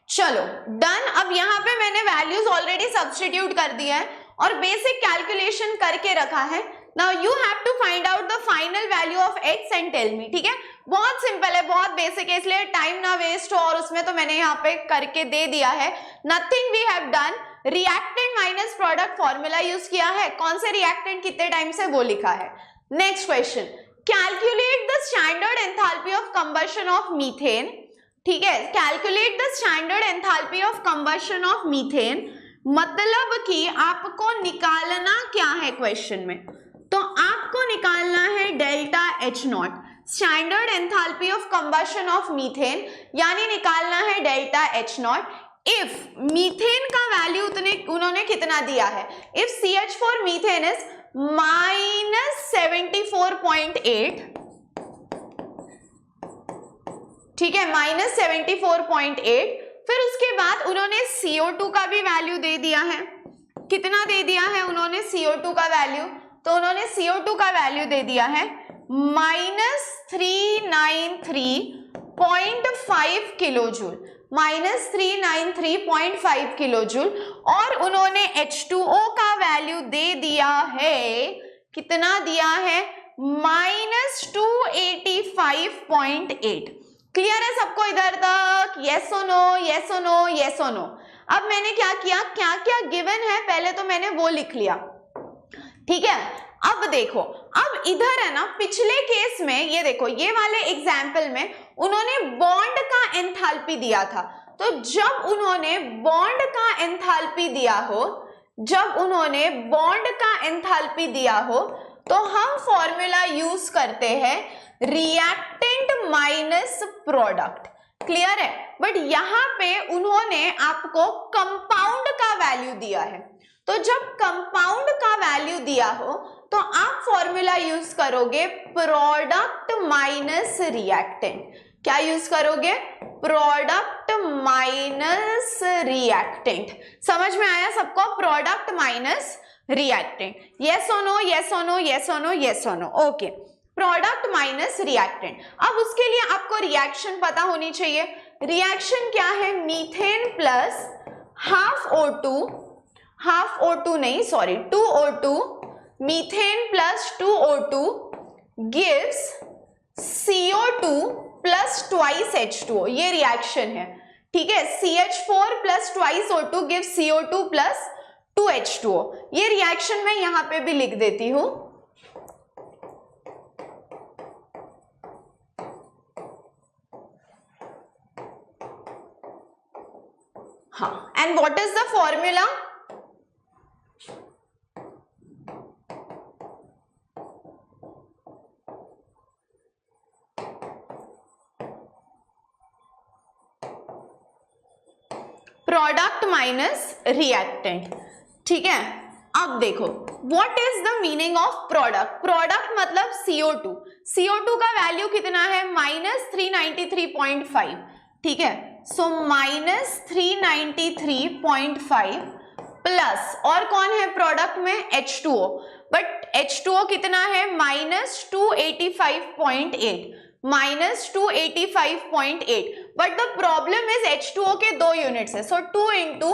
चलो डन। अब यहाँ पे मैंने वैल्यूज ऑलरेडी सब्स्टिट्यूट कर दिया है और बेसिक कैलकुलेशन करके रखा है। Now you have to find out the final value of x and tell me. ठीक है, बहुत सिंपल है, बहुत बेसिक है, इसलिए टाइम ना वेस्ट हो, और उसमें तो मैंने यहाँ पे करके दे दिया है। Nothing we have done, reactant minus product formula use किया है, कौन से रिएक्टेंट कितने टाइम से वो लिखा है। Next question, calculate the standard enthalpy of combustion of methane. ठीक है, calculate the standard enthalpy of combustion of methane, मतलब कि आपको निकालना क्या है क्वेश्चन में, तो आपको निकालना है delta H not, standard enthalpy of combustion of methane, यानी निकालना है delta H not. If methane का वैल्यू उन्होंने कितना दिया है, इफ CH4 मीथेन इज -74.8, ठीक है, -74.8, फिर उसके बाद उन्होंने CO2 का भी वैल्यू दे दिया है। कितना दे दिया है उन्होंने CO2 का वैल्यू, तो उन्होंने CO2 का वैल्यू दे दिया है -393.5 किलोजूल, -393.5 किलोजूल, और उन्होंने H2O का वैल्यू दे दिया है, कितना दिया है, -285.8। क्लियर है सबको इधर तक? यस और नो, यस और नो, यस और नो। अब मैंने क्या किया, क्या क्या गिवन है पहले तो मैंने वो लिख लिया। ठीक है, अब देखो, अब इधर है ना, पिछले केस में ये देखो, ये वाले एग्जाम्पल में उन्होंने बॉन्ड का एंथैल्पी दिया था, तो जब उन्होंने बॉन्ड का एंथैल्पी दिया हो, जब उन्होंने बॉन्ड का एंथैल्पी दिया हो, तो हम फॉर्मूला यूज करते हैं रिएक्टेंट माइनस प्रोडक्ट। क्लियर है? बट यहां पे उन्होंने आपको कंपाउंड का वैल्यू दिया है, तो जब कंपाउंड का वैल्यू दिया हो तो आप फॉर्मूला यूज करोगे प्रोडक्ट माइनस रिएक्टेंट। क्या यूज करोगे? Product minus reactant. समझ में आया सबको? Product minus reactant. यस और नो, यस और नो, यस और नो, यस और no. Okay, product minus reactant. अब उसके लिए आपको रिएक्शन पता होनी चाहिए। रिएक्शन क्या है? मीथेन प्लस हाफ O2 नहीं, sorry, 2O2, methane plus 2O2 gives CO2 plus twice H2O। ये रिएक्शन है, ठीक है। CH4 plus twice O2 gives CO2 plus 2H2O। ये रिएक्शन मैं यहां पे भी लिख देती हूं। हाँ, and what is the formula? Product minus reactant, ठीक है। अब देखो, what is the meaning of product? Product मतलब CO2। CO2 का वैल्यू कितना है? -393.5, ठीक है। सो -393.5 प्लस, और कौन है प्रोडक्ट में? H2O। बट H2O कितना है? -285.8, -285.8। But the problem is H2O के 2 यूनिट्स है, सो 2 इंटू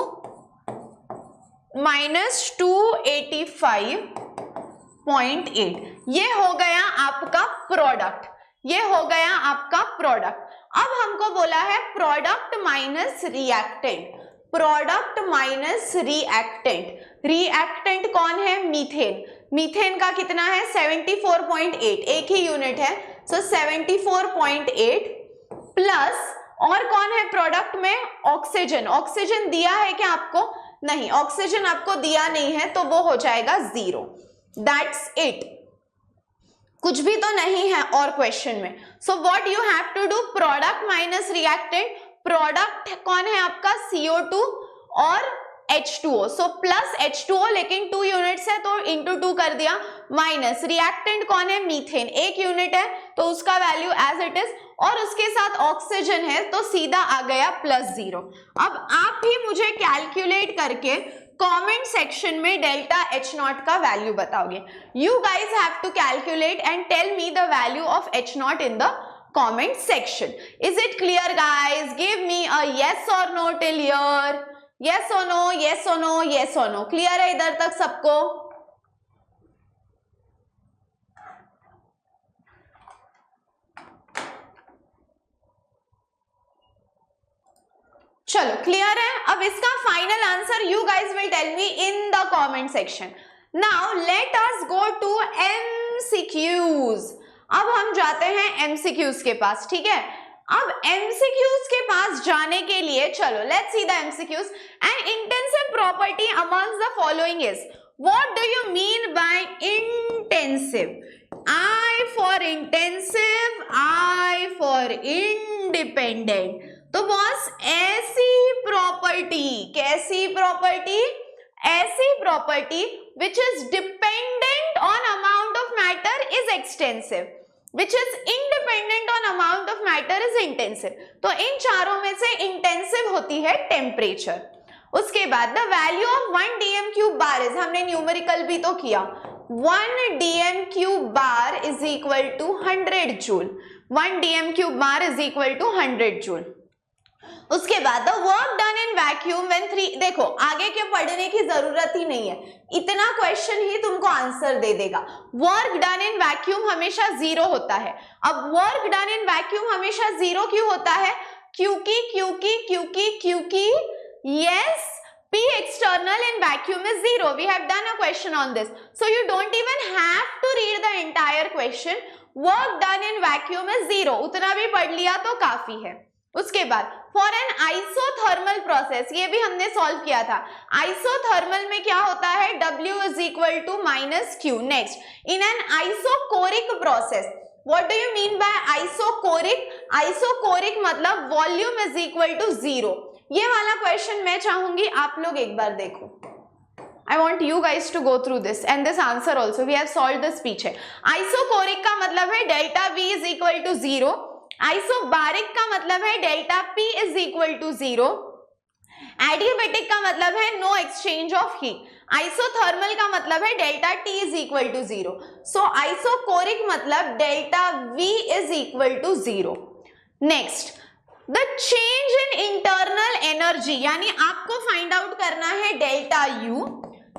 -285.8, ये हो गया आपका प्रोडक्ट, ये हो गया आपका प्रोडक्ट। अब हमको बोला है product minus reactant. Product minus reactant, reactant कौन है? मीथेन। मीथेन का कितना है? 74.8, एक ही यूनिट है, सो 74.8 प्लस, और कौन है प्रोडक्ट में? ऑक्सीजन। ऑक्सीजन दिया है क्या आपको? नहीं, ऑक्सीजन आपको दिया नहीं है, तो वो हो जाएगा 0। दैट्स इट, कुछ भी तो नहीं है और क्वेश्चन में। So what you have to do? Product minus reactant. Product कौन है आपका? CO2 और H2O, सो प्लस H2O, लेकिन 2 यूनिट्स है तो इंटू 2 कर दिया, माइनस रिएक्टेंट कौन है? मीथेन, एक यूनिट है तो उसका वैल्यू एज इट इज, और उसके साथ ऑक्सीजन है तो सीधा आ गया +0। अब आप ही मुझे कैलकुलेट करके कमेंट सेक्शन में डेल्टा H0 का वैल्यू बताओगे। You guys have to calculate and tell me the value of H0 in the comment section. Is it clear guys? Give me a yes or no till here. Yes or no, yes or no, yes or no. Clear है इधर तक सबको? चलो clear है। अब इसका final answer you guys will tell me in the comment section. Now let us go to MCQs। अब हम जाते हैं MCQs के पास, ठीक है। अब MCQs के पास जाने के लिए चलो let's see the MCQs। N intensive property amongst the following is, what do you mean bye intensive? I for intensive, I for independent। तो बॉस ऐसी प्रॉपर्टी, कैसी प्रॉपर्टी? ऐसी property which is dependent on amount of matter is extensive, which is independent on amount of matter is intensive। तो इन चारों में से intensive होती है टेम्परेचर। उसके बाद the value of 1 dm cube bar is, हमने न्यूमेरिकल भी तो किया, 1 dm cube bar is equal to 100 joule. 1 dm cube bar is equal to 100 joule. उसके बाद the work done in vacuum when 3, देखो आगे के पढ़ने की जरूरत ही नहीं है, इतना क्वेश्चन ही तुमको आंसर दे देगा। वर्क डन इन वैक्यूम हमेशा 0 होता है। अब वर्क डन इन वैक्यूम हमेशा 0 क्यों होता है? क्योंकि yes, P external in vacuum is 0. We have done a question on this. So you don't even have to read the entire question. Work done in vacuum is 0. उतना भी पढ़ लिया तो काफी है। उसके बाद फॉर एन आइसोथर्मल प्रोसेस, ये भी हमने सॉल्व किया था। आइसोथर्मल में क्या होता है? W is equal to -Q. Next, in an isochoric process, what do you mean bye isochoric? Isochoric मतलब वॉल्यूम इज इक्वल टू 0। ये वाला क्वेश्चन मैं चाहूंगी आप लोग एक बार देखो। I want you guys to go through this and this answer also. We have solved this पीछे। आइसोकोरिक का मतलब है delta V is equal to 0 isobaric का मतलब है delta P is equal to 0, adiabatic का मतलब है no exchange of heat, isothermal का मतलब है delta T is equal to 0, so isochoric मतलब delta V is equal to 0। Next, the change in internal energy, यानी आपको फाइंड आउट करना है delta U,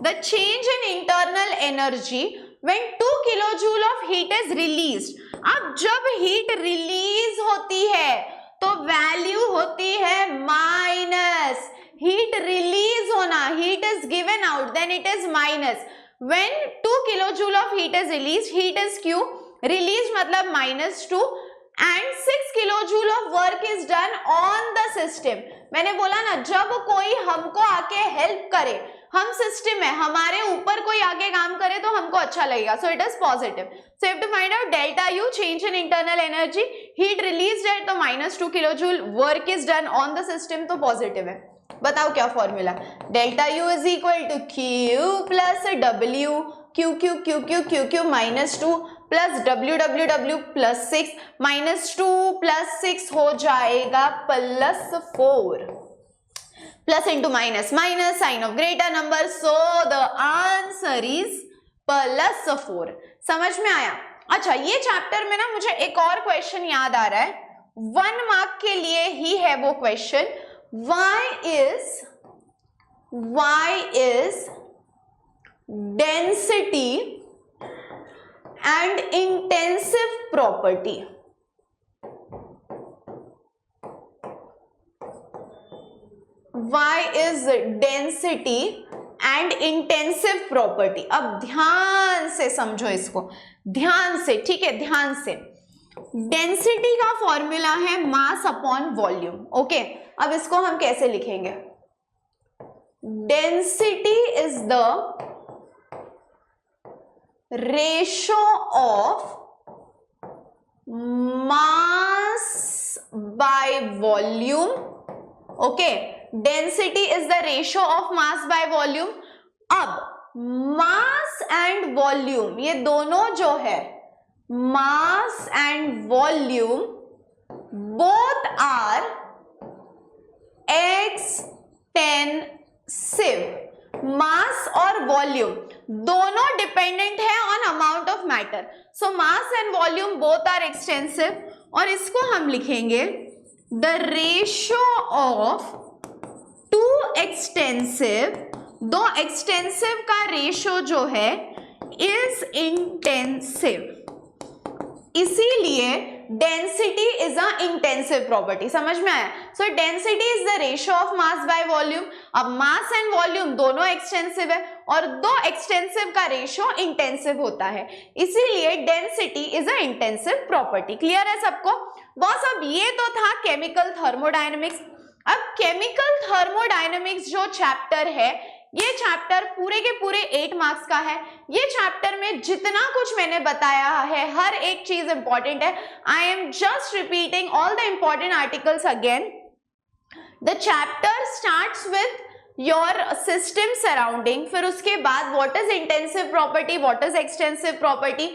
the change in internal energy when 2 kilojoule of heat is released. अब जब heat release होती है तो वैल्यू होती है माइनस, हीट रिलीज होना, heat is given out then it is minus, when 2 kilojoule of heat is release, heat is Q, release मतलब -2 and 6 kilojoule of work is done on the system. मैंने बोला ना, जब कोई हमको आके हेल्प करे, हम सिस्टम है, हमारे ऊपर कोई आगे काम करे तो हमको अच्छा लगेगा, so it is positive. So you have to find out delta U, change in internal energy, heat release है तो -2 kilojoule, work is done on the system तो पॉजिटिव है। बताओ क्या formula, delta U is equal to Q plus W, Q Q Q Q Q Q -2 plus W W W plus 6, -2 plus 6 हो जाएगा +4, plus into minus minus, sign of greater number, so the answer is +4। समझ में आया? अच्छा, ये chapter में ना मुझे एक और क्वेश्चन याद आ रहा है, 1 मार्क के लिए ही है वो question, why is density and intensive property, why is density and intensive property? अब ध्यान से समझो इसको, ध्यान से, ठीक है, ध्यान से। डेंसिटी का फॉर्मूला है मास अपॉन वॉल्यूम, ओके। अब इसको हम कैसे लिखेंगे, density is the ratio of mass by volume, okay, density is the ratio of mass by volume. अब मास एंड वॉल्यूम, ये दोनों जो है, mass and volume both are extensive. Mass और वॉल्यूम दोनों डिपेंडेंट है on amount of matter, so mass and volume both are extensive, और इसको हम लिखेंगे the ratio of two extensive, दो एक्सटेंसिव का रेशो जो है इज इंटेंसिव, इसीलिए density is a intensive property. समझ में आया? सो density is the ratio of mass by volume. अब मास एंड वॉल्यूम दोनों एक्सटेंसिव है और दो एक्सटेंसिव का रेशो इंटेंसिव होता है, इसीलिए density is a intensive property. Clear है सबको? बॉस, अब ये तो था केमिकल थर्मोडायनेमिक्स। अब केमिकल थर्मोडायनेमिक्स जो चैप्टर है, ये चैप्टर पूरे के पूरे 8 मार्क्स का है। ये चैप्टर में जितना कुछ मैंने बताया है, हर एक चीज इंपॉर्टेंट है। I am just repeating all the important articles again. The chapter starts with your system surrounding, फिर उसके बाद what is intensive property, what is extensive property,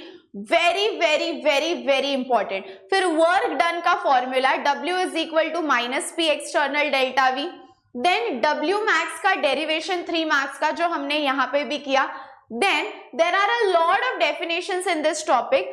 very very very very important. फिर वर्क डन का formula W is equal to -P external delta V। Then W max का derivation 3 marks का, जो हमने यहाँ पे भी किया। Then there are a lot of definitions in this topic,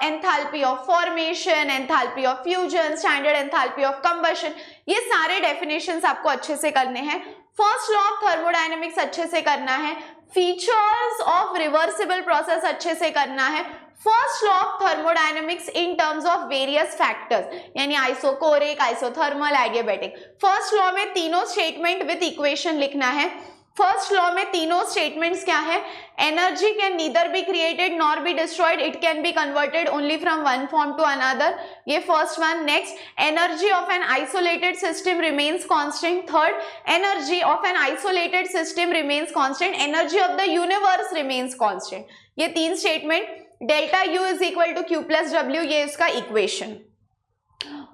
enthalpy of formation, enthalpy of fusion, standard enthalpy of combustion, ये सारे definitions आपको अच्छे से करने हैं। फर्स्ट लॉ ऑफ थर्मोडायनेमिक्स अच्छे से करना है, फीचर्स ऑफ रिवर्सिबल प्रोसेस अच्छे से करना है, first law of thermodynamics in terms of various factors, यानी isochoric, isothermal, adiabatic. First law में तीनों स्टेटमेंट विद इक्वेशन लिखना है। फर्स्ट लॉ में तीनों स्टेटमेंट्स क्या है? Energy can neither be created nor be destroyed, it can be converted only from one form to another, ये first one. Next, energy of an isolated system remains constant. Third, energy of an isolated system remains constant, energy of the universe remains constant. ये तीन statement, delta U is equal to Q plus W, ये इसका equation.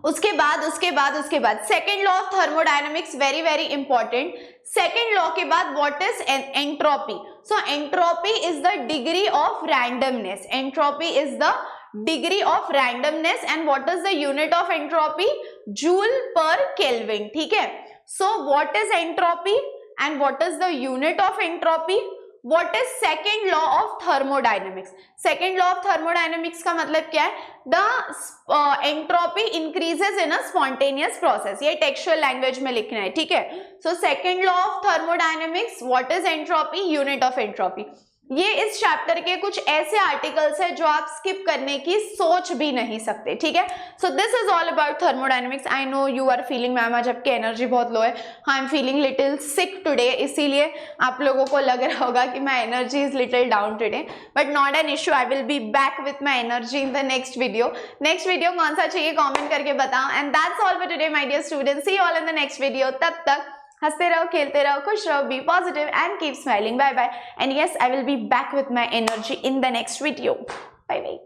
उसके बाद second law of thermodynamics, very very important. Second law के बाद what is entropy? So entropy is the degree of randomness, entropy is the degree of randomness and what is the unit of entropy, joule पर kelvin, ठीक है। So what is entropy and what is the unit of entropy, what is second law of thermodynamics. Second law of thermodynamics का मतलब क्या है, the entropy increases in a spontaneous process, ये textual language में लिखना है, ठीक है। So second law of thermodynamics, what is entropy, unit of entropy. ये इस चैप्टर के कुछ ऐसे आर्टिकल्स है जो आप स्किप करने की सोच भी नहीं सकते, ठीक है। So this is all about thermodynamics. I know you are feeling ma'am आज आपकी एनर्जी बहुत लो है, I am feeling little sick today, इसीलिए आप लोगों को लग रहा होगा कि my energy is little down today, but not an issue, I will be back with my energy in the next video. Next video कौन सा चाहिए कॉमेंट करके बताओ। And that's all for today my dear students, see you all in the next video. तब तक हंसते रहो, खेलते रहो, खुश रहो, be positive and keep smiling. Bye bye and yes, I will be back with my energy in the next video. Bye bye.